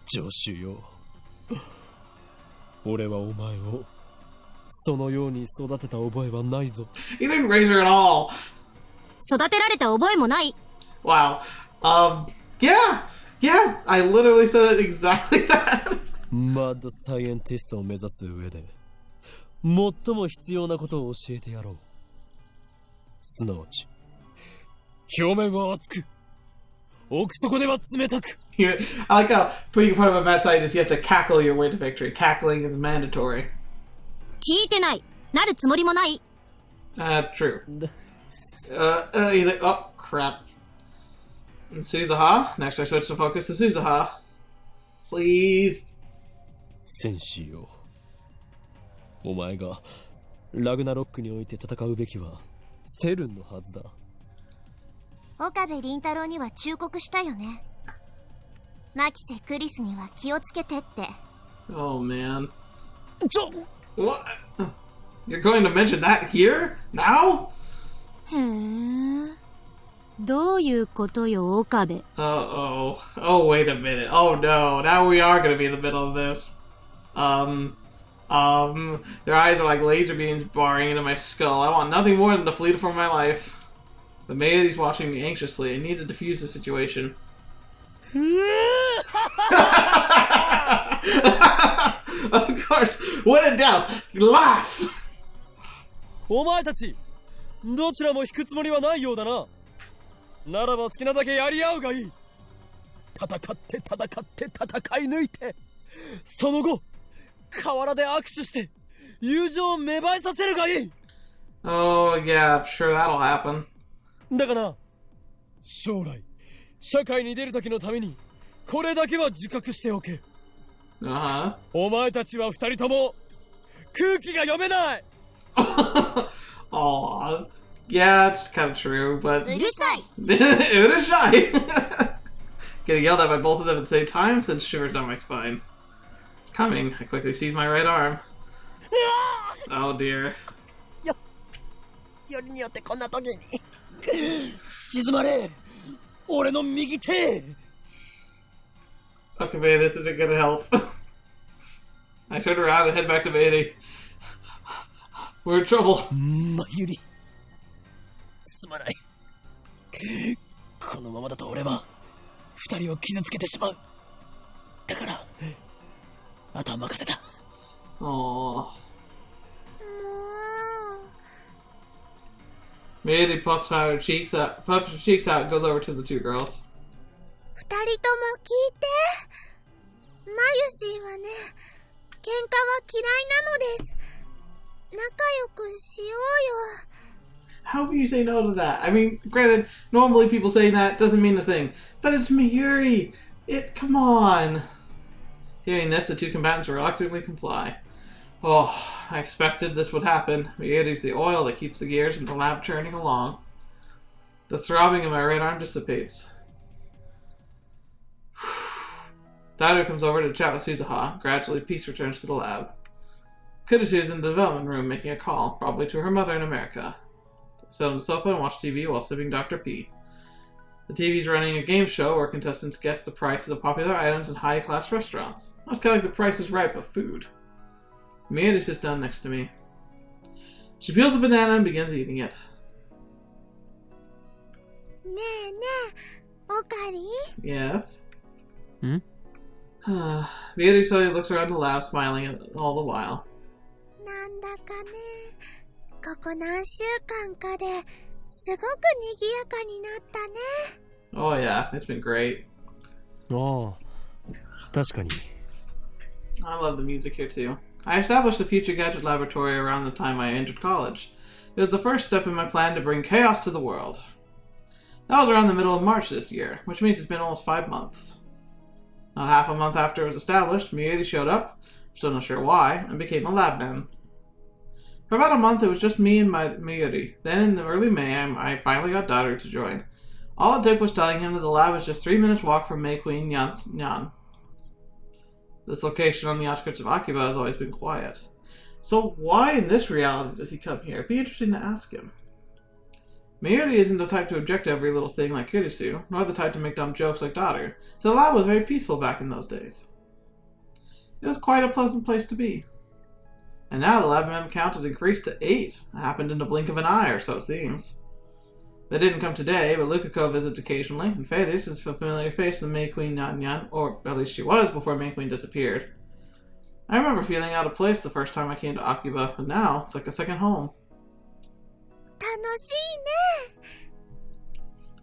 助手よ、俺はお前をそのように育てた覚えはないぞ。 You didn't raise her at all. 育てられた覚えもない。 Wow. Yeah, I literally said it exactly that. マッドサイエンティストを目指す上で最も必要なことを教えてやろう。すなわち表面は熱く奥底では冷たく。 I like how being part of a mad scientist, you have to cackle your way to victory. Cackling is mandatory. 聞いてない。なるつもりもない。 True. He's like, oh, crap. And Suzuha. Next, I switch to focus to Suzuha. Please. 戦士よ、お前がラグナロックにおいて戦うべきはセルンのはずだ。岡部倫太郎には忠告したよね。マキセ・クリスには気をつけてって。 Oh, man. What? You're going to mention that here? Now? へえ。どういうことよ、岡部。Uh-oh. Oh, wait a minute. Oh, no. Now we are going to be in the middle of this. Their eyes are like laser beams barring into my skull. I want nothing more than to flee for my life. The maid watching me anxiously. I need to defuse the situation. Of course. When in doubt, laugh! お前たちどちらも引くつもりはないようだな。ならば好きなだけやり合うがいい。戦って戦い抜いて、その後河原で握手して友情を芽生えさせるがいい。 Oh, yeah, I'm sure that'll happen. だがな、将来社会に出る時のためにこれだけは自覚しておけ。Uh-huh. お前たちは二人とも空気が読めない。 Aw. Yeah, it's kind of true, but... うるさい。 It is shy. Getting yelled at by both of them at the same time sends shivers down my spine. It's coming. I quickly seize my right arm. Oh dear. よりによってこんな時に静まれ、俺の右手。 Okay, man, this isn't gonna help. I turn around and head back to Mayday. We're in trouble. まゆり、すまない。このままだと俺は二人を傷つけてしまう。だからあとは任せた。 Aww. も Mayday puffs her cheeks out, and goes over to the two girls. う、二人とも聞いて。マユシーはね、喧嘩は嫌いなのです。仲良くしようよ。 How can you say no to that? I mean, granted, normally people saying that doesn't mean a thing, but it's Mayuri. Come on. Hearing this, the two combatants reluctantly comply. Oh, I expected this would happen. Mayuri's the oil that keeps the gears in the lab churning along. The throbbing in my right arm dissipates. Daido comes over to chat with Suzuha. Gradually, peace returns to the lab. Kurisu is in the development room making a call, probably to her mother in America. Sit on the sofa and watch TV while sipping Dr. P. The TV's running a game show where contestants guess the prices of popular items in high-class restaurants. That's kind of like The Price is Right, but food. Miyuri sits down next to me. She peels a banana and begins eating it. ねえねえ、オカリ？ Yes? Hmm? Miyuri slowly looks around the lab, smiling all the while. なんだかね、ここ何週間かですごく賑やかになったね。 Oh yeah, it's been great. ああ、確かに。 I love the music here too. I established the Future Gadget Laboratory around the time I entered college. It was the first step in my plan to bring chaos to the world. That was around the middle of March this year, which means it's been almost 5 months. Not half a month after it was established, Miyuri showed up, still not sure why, and became a lab man. For about a month, it was just me and my Miyuri. Then, in early May, I finally got Daru to join. All it took was telling him that the lab was just 3 minutes walk from Mei Queen Nyan. This location on the outskirts of Akiba has always been quiet. So why in this reality did he come here? It'd be interesting to ask him. Miyuri isn't the type to object to every little thing like Kirisu, nor the type to make dumb jokes like Daru, so the lab was very peaceful back in those days. It was quite a pleasant place to be. And now the lab member count has increased to 8. It happened in the blink of an eye, or so it seems. They didn't come today, but Lukako visits occasionally, and Fadis is a familiar face to Mei Queen Nyan, or at least she was before Mei Queen disappeared. I remember feeling out of place the first time I came to Akiba, but now it's like a second home.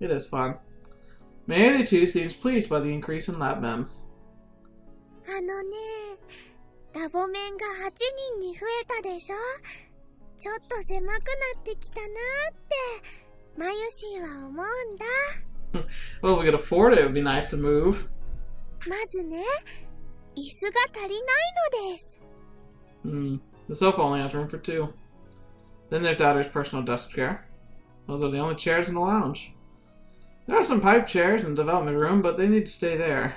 It is fun. Miyuri too seems pleased by the increase in lab mems. ラボ面が8人に増えたでしょ。ちょっと狭くなってきたなってマユシーは思うんだ。Well, if we could afford it, it would be nice to move. まずね、椅子が足りないのです。The sofa only has room for 2. Then there's Daru's personal desk chair. Those are the only chairs in the lounge. There are some pipe chairs in the development room, but they need to stay there.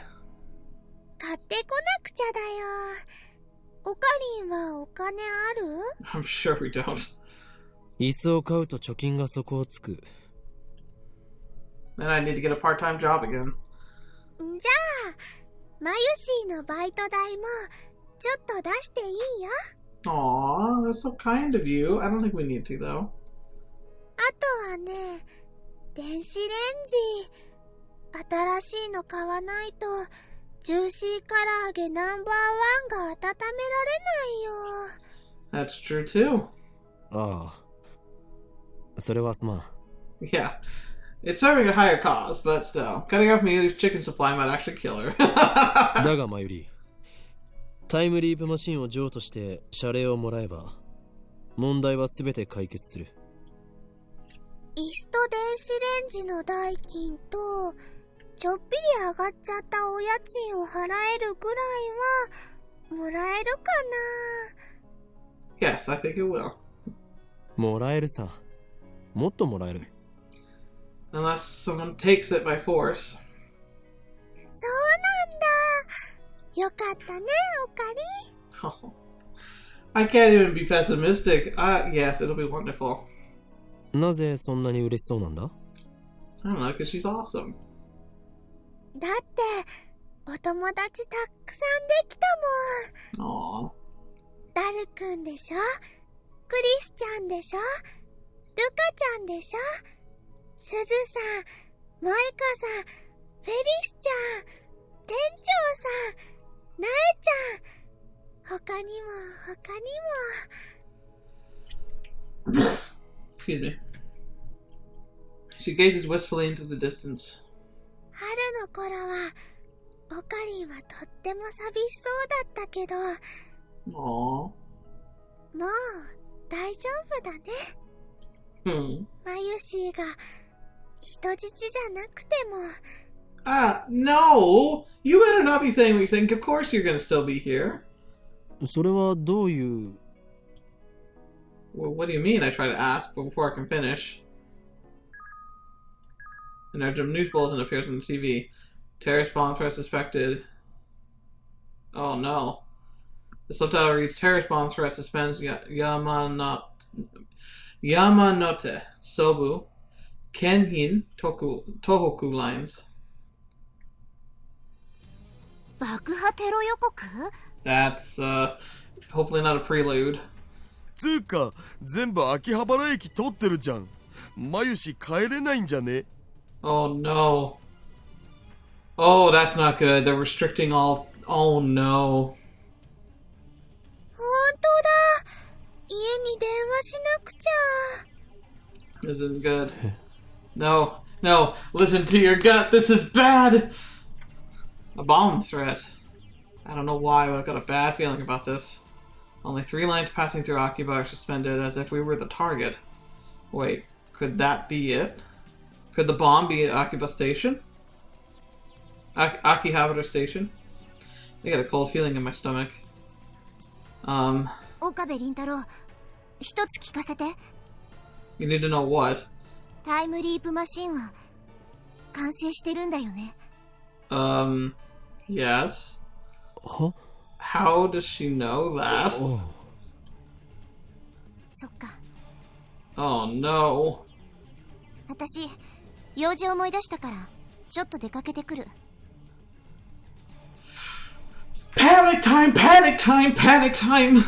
買ってこなくちゃだよ。おかりんはお金ある？ I'm sure we don't. 椅子を買うと貯金が底をつく。Then I need to get a part-time job again. じゃあ、マユシーのバイト代もちょっと出していいよ。Aww, that's so kind of you. I don't think we need to, though. あとはね、電子レンジ。新しいの買わないと、ジューシー唐揚げナンバー1が温められないよ。That's true, too. ああ。それはすまん。Yeah. It's serving a higher cause, but still. Cutting off Miyuri's chicken supply might actually kill her. だがマユリ、タイムリープマシンを譲渡して謝礼をもらえば、問題はすべて解決する。椅子と電子レンジの代金と、ちょっぴり上がっちゃったお家賃を払えるぐらいは、もらえるかな？ Yes, I think it will. もらえるさ。もっともらえる。Unless someone takes it by force. そうなんだ。よかったね、おかり。Oh. I can't even be pessimistic. Yes, it'll be wonderful. なぜそんなに嬉しそうなんだ？ I don't know, because she's awesome. だって、お友達たくさんできたもん。Aww. ダルくんでしょ？クリスちゃんでしょ？ルカちゃんでしょ？すずさん、モエカさん、フェリスちゃん、店長さん、ナエちゃん、他にも他にも。Excuse me. She gazes wistfully into the distance. 春の頃は、オカリンはとっても寂しそうだったけど、 Aww. もう大丈夫だね。マユシーが人質じゃなくても。No! You better not be saying what you're saying. Of course you're gonna still be here. それはどういう... Well, what do you mean? I try to ask before I can finish. An urgent news bulletin appears on the TV. Terrorist bomb threat suspected. Oh no. The subtitle reads, Terrorist bomb threat suspends Yamanote, Sobu, Kenhin, Tohoku lines. 爆破テロ予告？ That's, hopefully not a prelude. つうか、全部秋葉原駅通ってるじゃん。マユシ帰れないんじゃね？ Oh no. Oh, that's not good. They're restricting all... Oh no. 本当だ。家に電話しなくちゃ。 This isn't good. No. No. Listen to your gut. This is bad. A bomb threat. I don't know why, but I've got a bad feeling about this. Only 3 lines passing through Akiba are suspended as if we were the target. Wait, could that be it? Could the bomb be at Akiba Station? Akihabara Station? I got a cold feeling in my stomach. 岡部倫太郎、一つ聞かせて。You need to know what? タイムリープマシンは完成してるんだよね。Yes. Huh? How does she know that? Oh. そっか。 Oh no. 私、用事思い出したから、ちょっと出かけてくる。Panic time! Panic time! Panic time!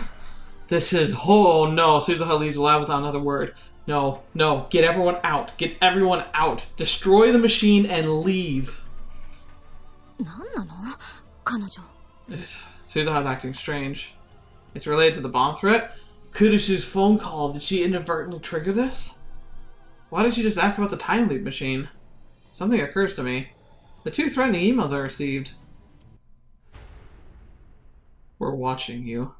This is... Oh no. Suzuha leaves the lab without another word. No. No. Get everyone out. Get everyone out. Destroy the machine and leave. 何なの彼女。Suzuha's acting strange. It's related to the bomb threat? Kurusu's phone call. Did she inadvertently trigger this? Why did she just ask about the time leap machine? Something occurs to me. The 2 threatening emails I received. We're watching you.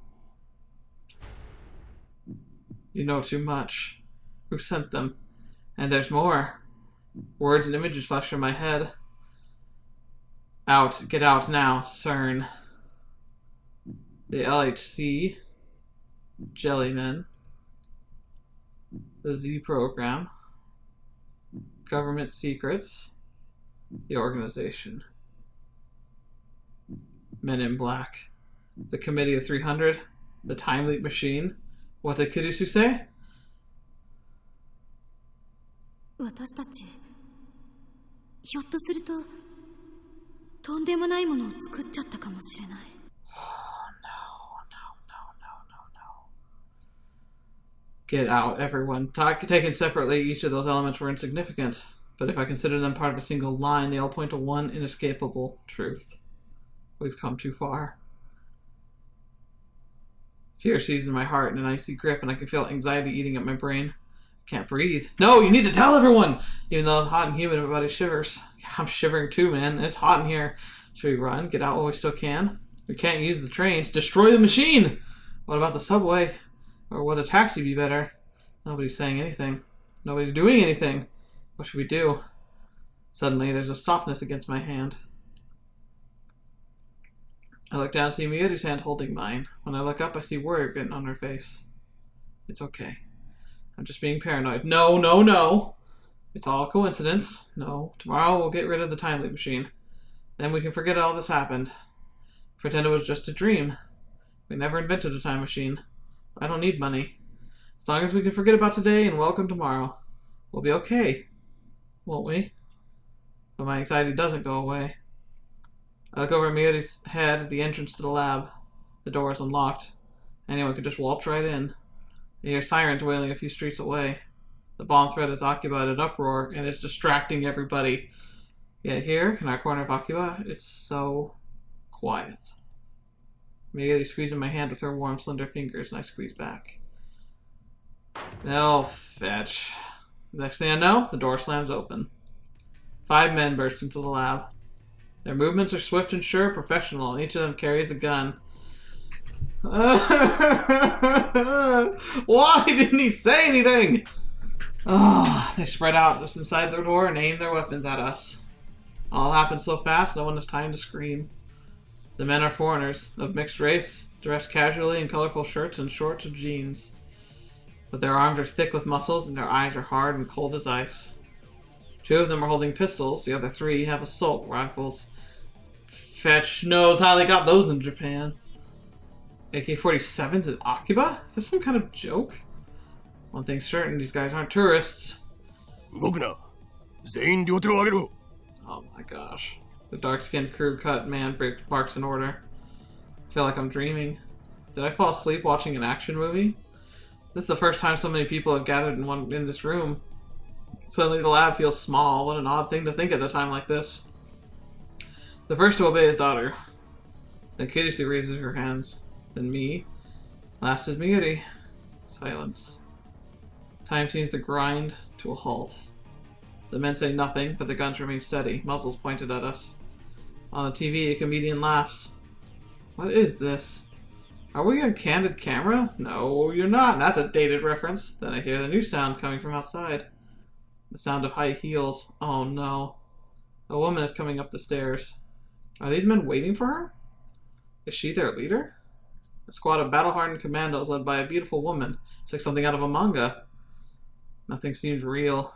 You know too much. Who sent them? And there's more. Words and images flash in my head. Out. Get out now. CERN. The LHC. Jellymen. The Z program. Government secrets. The organization. Men in Black. The Committee of 300. The Time Leap Machine. What did Kurusu say? 私たち、ひょっとすると、とんでもないものを作っちゃったかもしれない。Get out, everyone. Taken separately, each of those elements were insignificant. But if I consider them part of a single line, they all point to one inescapable truth. We've come too far. Fear seizes my heart in an icy grip, and I can feel anxiety eating at my brain. I can't breathe. No, you need to tell everyone! Even though it's hot and humid, my body shivers. I'm shivering too, man. It's hot in here. Should we run? Get out while we still can? We can't use the trains. Destroy the machine! What about the subway? Or would a taxi be better? Nobody's saying anything. Nobody's doing anything. What should we do? Suddenly, there's a softness against my hand. I look down and see Miyuru's hand holding mine. When I look up, I see worry written on her face. It's okay. I'm just being paranoid. No, no, no! It's all a coincidence. No. Tomorrow we'll get rid of the time leap machine. Then we can forget all this happened. Pretend it was just a dream. We never invented a time machine. I don't need money. As long as we can forget about today and welcome tomorrow, we'll be okay. Won't we? But my anxiety doesn't go away. I look over at Miyuri's head at the entrance to the lab. The door is unlocked. Anyone could just waltz right in. I hear sirens wailing a few streets away. The bomb threat is occupied in uproar and is distracting everybody. Yet here, in our corner of Akiba, it's so quiet. Miyuri squeezing my hand with her warm, slender fingers, and I squeeze back. They'll fetch. Next thing I know, the door slams open. 5 men burst into the lab. Their movements are swift and sure, professional, and each of them carries a gun. Why didn't he say anything? Oh, they spread out just inside their door and aim their weapons at us. All happened so fast, no one has time to scream. The men are foreigners, of mixed race, dressed casually in colorful shirts and shorts of jeans. But their arms are thick with muscles and their eyes are hard and cold as ice. 2 of them are holding pistols, the other 3 have assault rifles. Fetch knows how they got those in Japan. AK-47s at Akiba? Is this some kind of joke? One thing's certain, these guys aren't tourists. Oh my gosh. The dark-skinned crew-cut man barks an order. I feel like I'm dreaming. Did I fall asleep watching an action movie? This is the first time so many people have gathered in this room. Suddenly the lab feels small. What an odd thing to think at a time like this. The first to obey his daughter. Then Kurusu raises her hands. Then me. Last is Miyuri. Silence. Time seems to grind to a halt. The men say nothing, but the guns remain steady, muzzles pointed at us. On the TV, a comedian laughs. What is this? Are we on candid camera? No, you're not. That's a dated reference. Then I hear the new sound coming from outside. The sound of high heels. Oh no. A woman is coming up the stairs. Are these men waiting for her? Is she their leader? A squad of battle-hardened commandos led by a beautiful woman. It's like something out of a manga. Nothing seems real.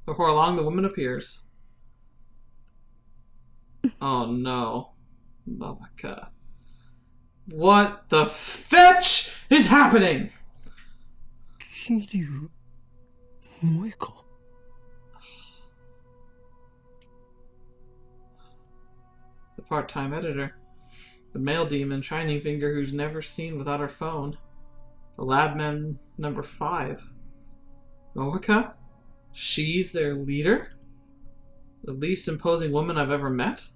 Before long, the woman appears. Oh no. Oh my god. What the fetch is happening? Kiryu Moeka. The part-time editor. The male demon, Shining Finger, who's never seen without her phone. The labman number 5. Moeka? She's their leader? The least imposing woman I've ever met?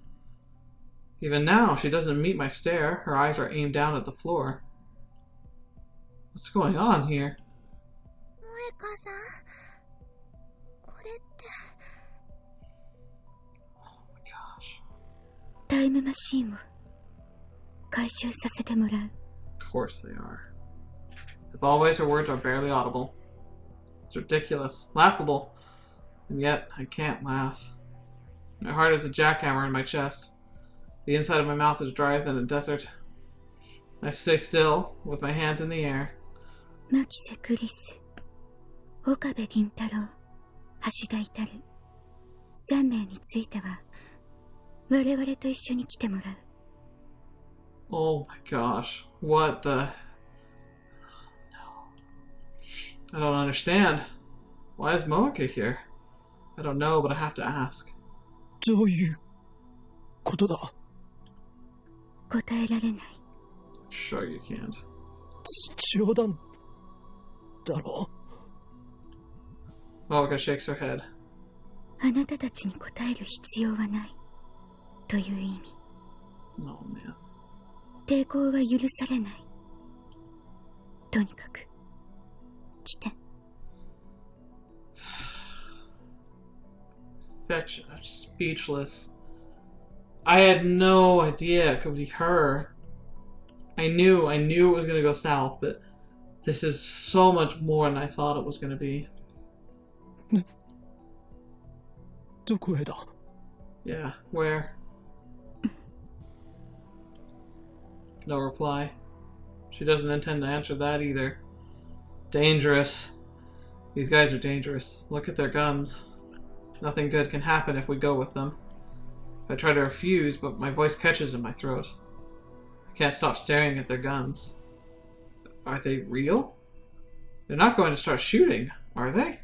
Even now, she doesn't meet my stare. Her eyes are aimed down at the floor. What's going on here? 萌香さん、これって。 Oh my gosh. タイムマシンを回収させてもらう。 Of course they are. As always, her words are barely audible. It's ridiculous, laughable, and yet I can't laugh. My heart is a jackhammer in my chest. The inside of my mouth is drier than a desert. I stay still, with my hands in the air. 牧瀬クリス、岡部銀太郎、橋田至、3名については我々と一緒に来てもらう。 Oh my gosh. What the... No. I don't understand. Why is Moeka here? I don't know, but I have to ask. どういうことだ？答えられない。 Sure you can't. 冗談だろ？ Moeka shakes her head. あなたたちに答える必要はないという意味。 Oh man. 抵抗は許されない。とにかく来て。 Fetch, speechless. I had no idea it could be her. I knew it was gonna go south, but this is so much more than I thought it was gonna be. どこへだ？ Yeah, where? No reply. She doesn't intend to answer that either. Dangerous. These guys are dangerous. Look at their guns. Nothing good can happen if we go with them. I try to refuse, but my voice catches in my throat. I can't stop staring at their guns. Are they real? They're not going to start shooting, are they?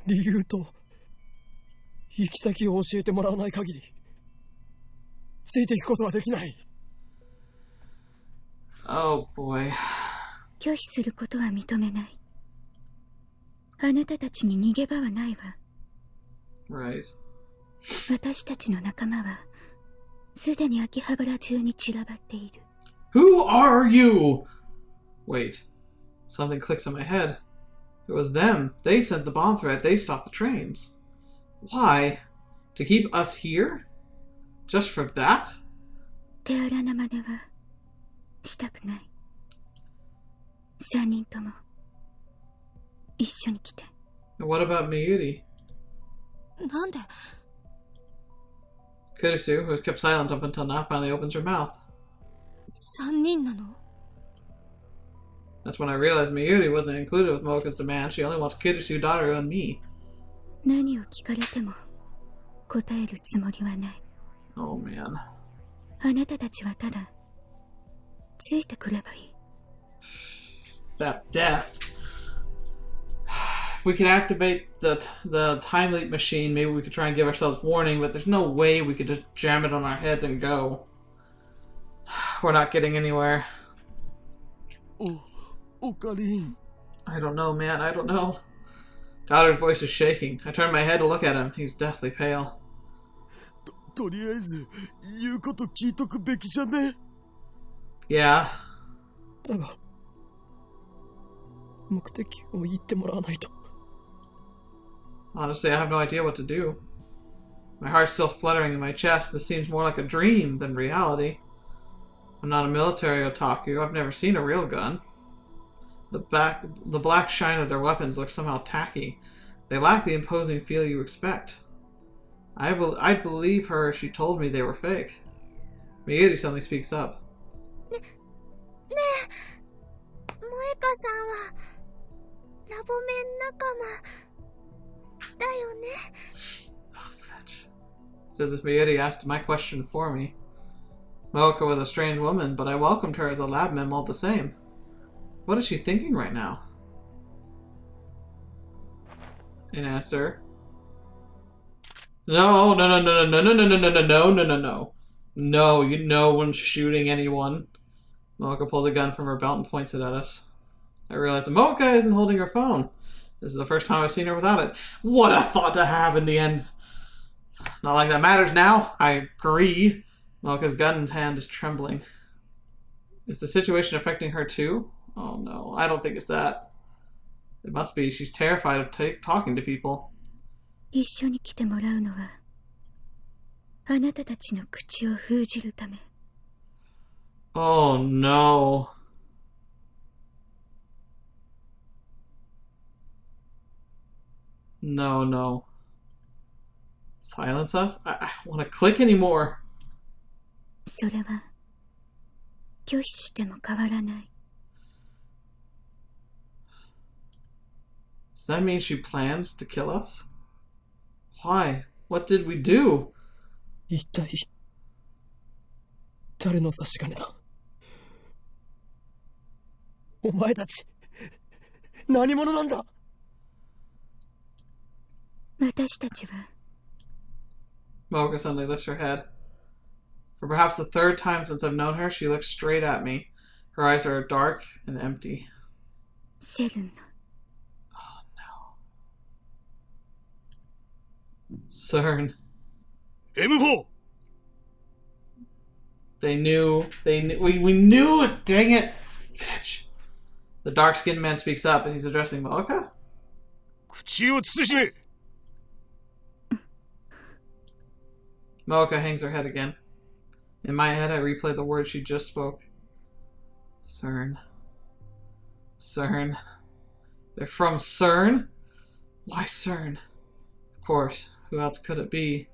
理由と行き先を教えてもらわない限りついていくことはできない。 Oh boy. 拒否することは認めない。あなたたちに逃げ場はないわ。 Right. 私たちの仲間はすでに秋葉原中に散らばっている。 Who are you? Wait. Something clicks in my head. It was them. They sent the bomb threat. They stopped the trains. Why? To keep us here? Just for that? 手荒な真似はしたくない。3人とも一緒に来て。 And what about Miyuri? なんで？ Kurisu, who has kept silent up until now, finally opens her mouth. 3人なの？ That's when I realized Miyuri wasn't included with Mocha's demand. She only wants Kurisu, Daru, and me. 何を聞かれても答えるつもりはない。 Oh man. あなたたちはただついてくればいい。 That death. If we could activate the time leap machine, maybe we could try and give ourselves warning, but there's no way we could just jam it on our heads and go. We're not getting anywhere. Okarin. I don't know, man. I don't know. Daru's voice is shaking. I turn my head to look at him. He's deathly pale. とりあえず言うこと聞いとくべきじゃね。 Yeah. だが目的を言ってもらわないと。 Honestly, I have no idea what to do. My heart's still fluttering in my chest. This seems more like a dream than reality. I'm not a military otaku. I've never seen a real gun. The black shine of their weapons looks somehow tacky. They lack the imposing feel you expect. I'd believe her if she told me they were fake. Miyuri suddenly speaks up. ねえ、萌香さんはラボメン仲間だよね。 Oh, fetch. Says if Miyuri asked my question for me. Moeka was a strange woman, but I welcomed her as a lab mem all the same. What is she thinking right now? In answer. No. No, no one's shooting anyone. Moeka pulls a gun from her belt and points it at us. I realize that Moeka isn't holding her phone. This is the first time I've seen her without it. What a thought to have in the end. Not like that matters now. I agree. Moeka's gun in hand is trembling. Is the situation affecting her too? Oh no, I don't think it's that. It must be. She's terrified of talking to people. 一緒に来てもらうのはあなたたちの口を封じるため。 Oh no. No. Silence us? I don't want to click anymore. それは拒否しても変わらない。 Does that mean she plans to kill us? Why? What did we do? 一体誰の差し金だ。お前たち何者なんだ。私たちは Moeka suddenly lifts her head. For perhaps the third time since I've known her, she looks straight at me. Her eyes are dark and empty. セルンの Oh no. CERN. M4! They knew. We knew it! Dang it! Bitch. The dark-skinned man speaks up and he's addressing Moeka? 口を慎め Moeka hangs her head again. In my head, I replay the words she just spoke. CERN. CERN. They're from CERN? Why CERN? Of course. Who else could it be?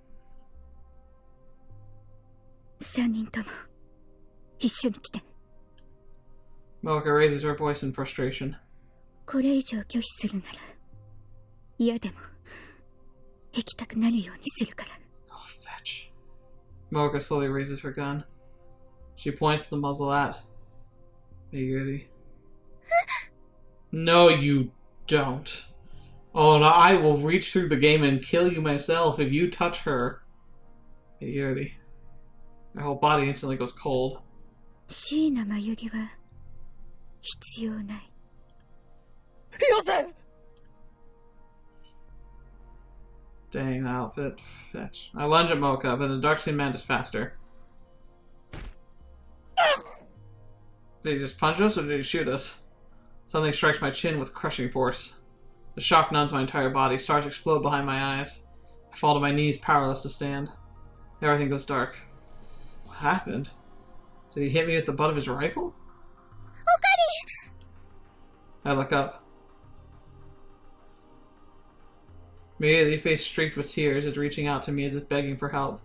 3人とも一緒に来て。 Moeka raises her voice in frustration. これ以上拒否するなら嫌でも行きたくなるようにするから。 Oh, fetch. Moeka slowly raises her gun. She points the muzzle at Miyuri. No, you don't. Oh, no, I will reach through the game and kill you myself if you touch her. Miyuri. Her whole body instantly goes cold. 椎名真由里は必要ない。よせ Dang, that outfit. Fetch. I lunge at Moeka, but the dark-skinned man is faster. Did he just punch us or did he shoot us? Something strikes my chin with crushing force. The shock numbs my entire body. Stars explode behind my eyes. I fall to my knees, powerless to stand. Everything goes dark. What happened? Did he hit me with the butt of his rifle? I look up. Miyuri, face streaked with tears, is reaching out to me as if begging for help.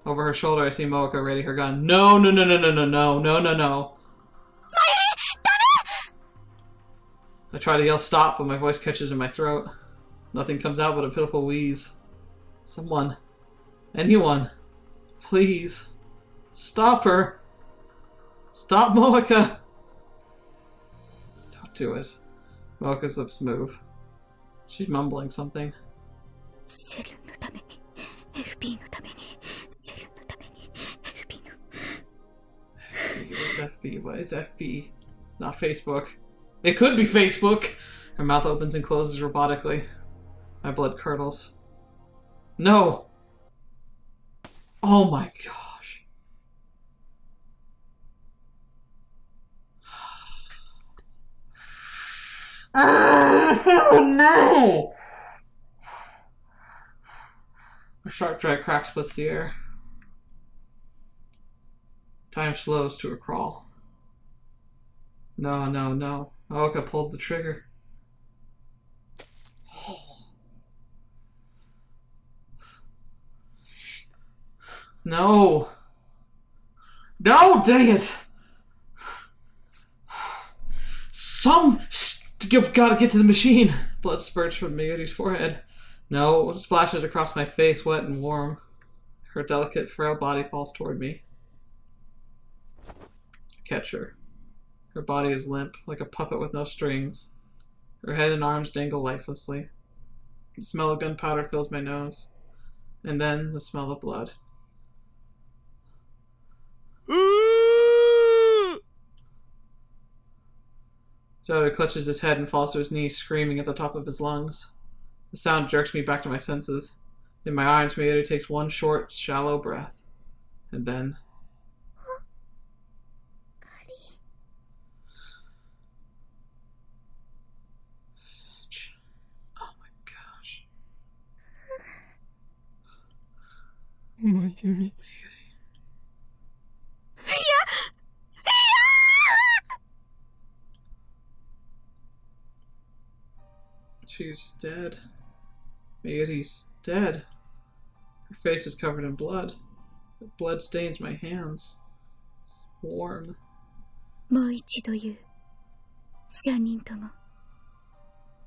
Over her shoulder, I see Moeka ready her gun. No. I try to yell stop, but my voice catches in my throat. Nothing comes out but a pitiful wheeze. Someone. Anyone. Please. Stop her. Stop Moeka. Don't do it. Moeka's lips move. She's mumbling something. セルンのために FB のためにセルンのために FB の What's FB? What is FB? Not Facebook. It could be Facebook! Her mouth opens and closes robotically. My blood curdles. No! Oh my gosh. Oh no! A sharp drag crack splits the air. Time slows to a crawl. No, no, no. Aoka pulled the trigger. No! No, dang it! You've got to get to the machine! Blood spurts from Mayuri's forehead. No, it splashes across my face, wet and warm. Her delicate, frail body falls toward me. I catch her. Her body is limp, like a puppet with no strings. Her head and arms dangle lifelessly. The smell of gunpowder fills my nose. And then the smell of blood. Jodo clutches his head and falls to his knees, screaming at the top of his lungs. The sound jerks me back to my senses. In my arms, Mayuri takes one short, shallow breath. And then... Fetch. Oh my gosh. Mayuri. She's dead. Mayuri's dead. Her face is covered in blood. The blood stains my hands. It's warm. もう一度言う。3人とも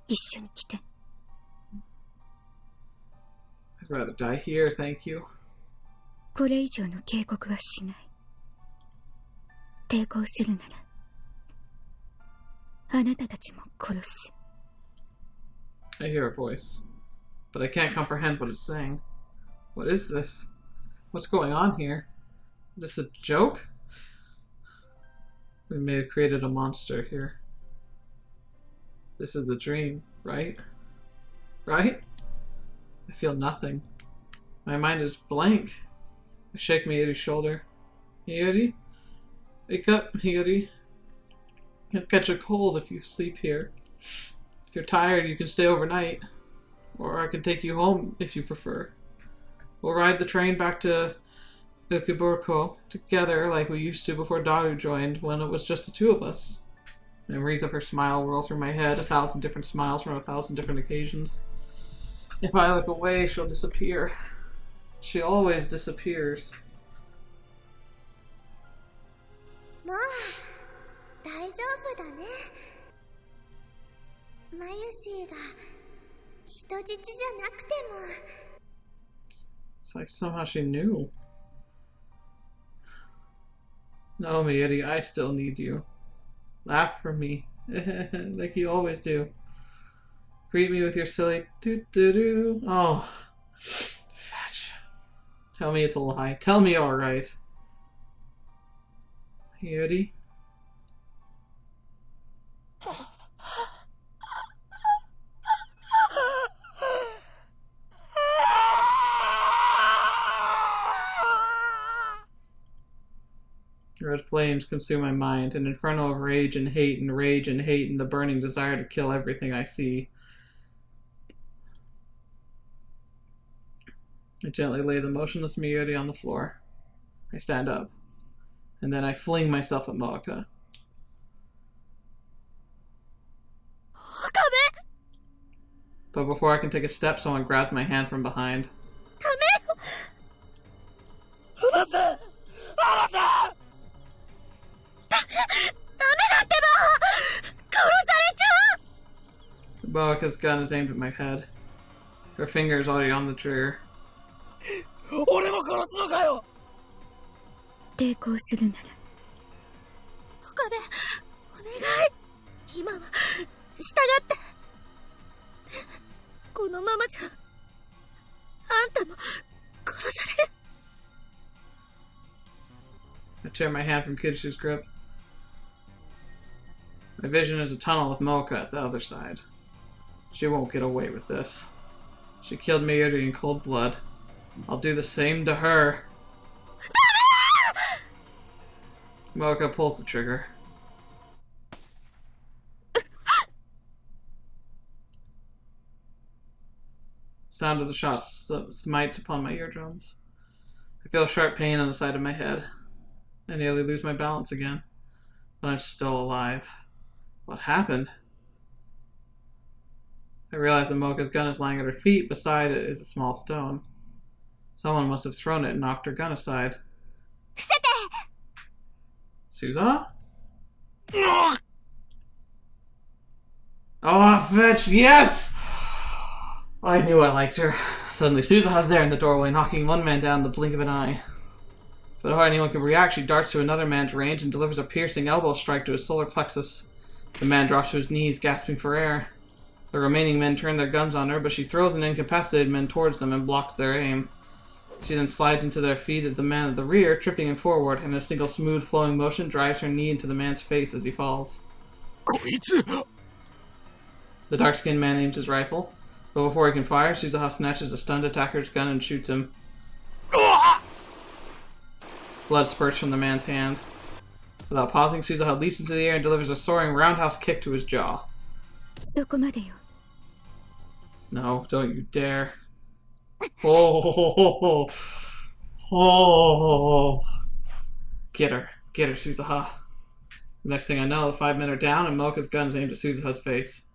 一緒に来て。 I'd rather die here, thank you. これ以上の警告はしない。抵抗するなら、あなたたちも殺す。 I hear a voice, but I can't comprehend what it's saying. What is this? What's going on here? Is this a joke? We may have created a monster here. This is the dream, right? Right? I feel nothing. My mind is blank. I shake Mayuri's shoulder. Mayuri? Wake up, Mayuri. You'll catch a cold if you sleep here. If you're tired, you can stay overnight. Or I can take you home if you prefer. We'll ride the train back to Ukiburko together like we used to before Daru joined, when it was just the two of us. Memories of her smile whirl through my head, 1,000 different smiles from 1,000 different occasions. If I look away, she'll disappear. She always disappears. もう大丈夫だね。マユシーが人質じゃなくても。 It's like somehow she knew. No, Mayuri, I still need you. Laugh for me, like you always do. Greet me with your silly doo-doo-doo. Oh, fetch. Tell me it's a lie. Tell me alright. Mayuri? Red flames consume my mind, an inferno of rage and hate and the burning desire to kill everything I see. I gently lay the motionless Mayuri on the floor. I stand up, and then I fling myself at Moeka. But before I can take a step, someone grabs my hand from behind. Moeka's gun is aimed at my head. Her finger is already on the trigger. 俺も殺すのかよ。抵抗するなら。岡部、お願い。今は従って。このままじゃあんたも殺される。I tear my hand from Kidshu's grip. My vision is a tunnel with Moeka at the other side. She won't get away with this. She killed Mayuri in cold blood. I'll do the same to her. Moeka pulls the trigger. Sound of the shot smites upon my eardrums. I feel a sharp pain on the side of my head. I nearly lose my balance again. But I'm still alive. What happened? I realize that Mocha's gun is lying at her feet. Beside it is a small stone. Someone must have thrown it and knocked her gun aside. Suza? Oh, fetch! Yes! I knew I liked her. Suddenly, Suzaha's there in the doorway, knocking one man down in the blink of an eye. Before anyone can react, she darts to another man's range and delivers a piercing elbow strike to his solar plexus. The man drops to his knees, gasping for air. The remaining men turn their guns on her, but she throws an incapacitated man towards them and blocks their aim. She then slides into their feet at the man at the rear, tripping him forward, and a single smooth flowing motion drives her knee into the man's face as he falls. The dark-skinned man aims his rifle, but before he can fire, Suzaha snatches a stunned attacker's gun and shoots him. Blood spurts from the man's hand. Without pausing, Suzaha leaps into the air and delivers a soaring roundhouse kick to his jaw. No, don't you dare. Oh, Get her, Suzaha. The next thing I know, the 5 men are down and Mocha's gun is aimed at Suzaha's face.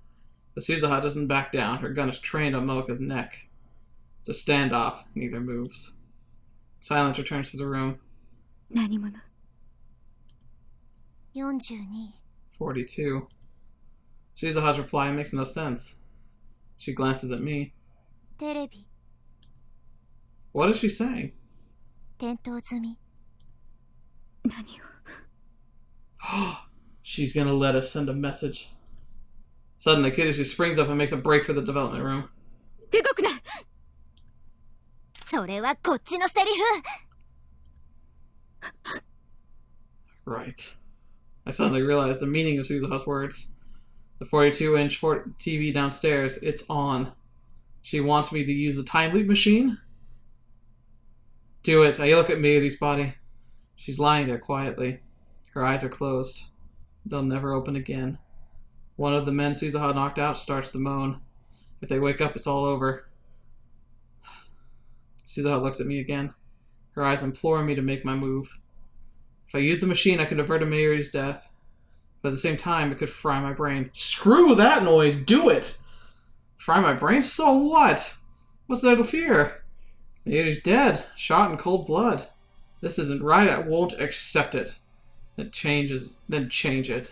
But Suzaha doesn't back down. Her gun is trained on Mocha's neck. It's a standoff. Neither moves. Silence returns to the room. 42. Suzaha's reply makes no sense. She glances at me. What is she saying? She's gonna let us send a message. Suddenly, Kiyoshi springs up and makes a break for the development room. Right. I suddenly realized the meaning of Suzaha's words. The 42-inch TV downstairs, it's on. She wants me to use the time leap machine? Do it. I look at Mayuri's body. She's lying there quietly. Her eyes are closed. They'll never open again. One of the men Suzaha knocked out starts to moan. If they wake up, it's all over. Suzaha looks at me again. Her eyes implore me to make my move. If I use the machine, I could avert Mayuri's death. But at the same time, it could fry my brain. Screw that noise! Do it! Fry my brain? So what? What's there to fear? Mayuri's dead. Shot in cold blood. This isn't right. I won't accept it. Then change it.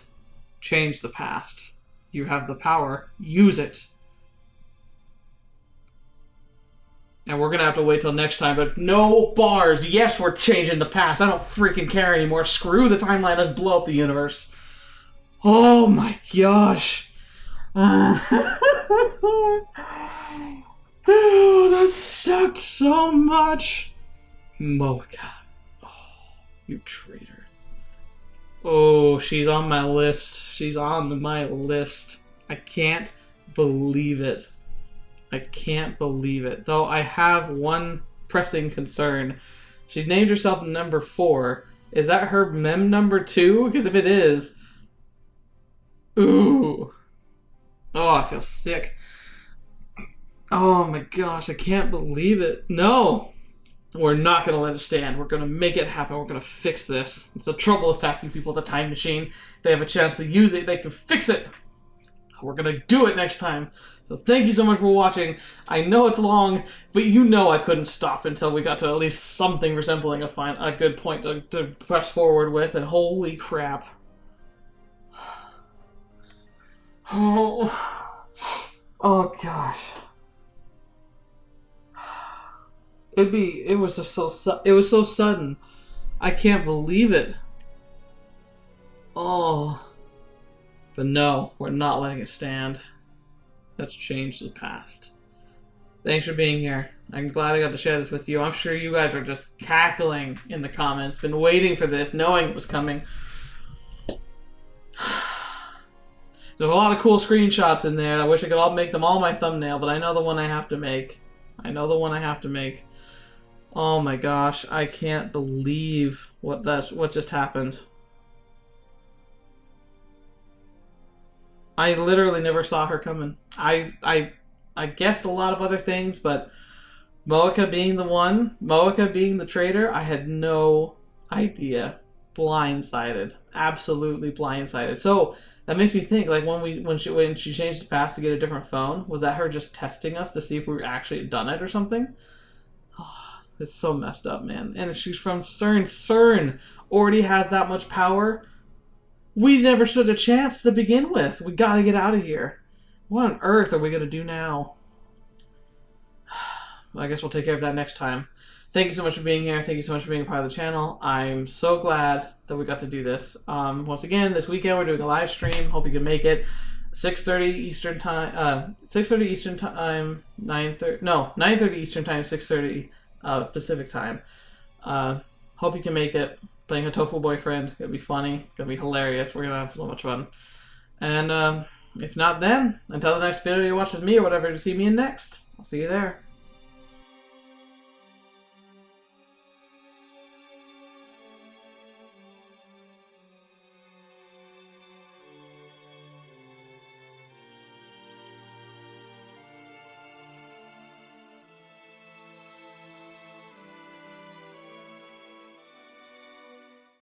Change the past. You have the power. Use it. And we're gonna have to wait till next time, but no bars. Yes, we're changing the past. I don't freaking care anymore. Screw the timeline. Let's blow up the universe. Oh my gosh. Oh, that sucked so much. Mocha. Oh, you traitor. Oh, she's on my list. She's on my list. I can't believe it. I can't believe it. Though I have one pressing concern. She named herself number 4. Is that her mem number 2? Because if it is... Ooh. Oh, I feel sick. Oh my gosh, I can't believe it. No! We're not going to let it stand. We're going to make it happen. We're going to fix this. It's the trouble attacking people with the time machine. If they have a chance to use it, they can fix it. We're going to do it next time. So thank you so much for watching. I know it's long, but you know I couldn't stop until we got to at least something resembling a good point to press forward with, and holy crap. Oh gosh. It was so sudden. I can't believe it. Oh. But no, we're not letting it stand. Let's change the past. Thanks for being here. I'm glad I got to share this with you. I'm sure you guys are just cackling in the comments. Been waiting for this, knowing it was coming. There's a lot of cool screenshots in there. I wish I could make them all my thumbnail, but I know the one I have to make. Oh my gosh, I can't believe what just happened. I literally never saw her coming. I guessed a lot of other things, but Mocha being the traitor, I had no idea. blindsided. Absolutely blindsided. So that makes me think, like, when she changed the pass to get a different phone, was that her just testing us to see if we were actually done it or something? Oh, it's so messed up, man. And she's from CERN. CERN already has that much power. We never stood a chance to begin with. We gotta get out of here. What on earth are we gonna do now? I guess we'll take care of that next time. Thank you so much for being here. Thank you so much for being a part of the channel. I'm so glad that we got to do this. Once again, this weekend we're doing a live stream. Hope you can make it. 6:30 Eastern time. 6:30 Eastern time. 9:30 Eastern time. 6:30 Pacific time. Hope you can make it. Playing a tofu boyfriend. Gonna be funny. Gonna be hilarious. We're gonna have so much fun. And if not then, until the next video you watch with me or whatever to see me in next, I'll see you there.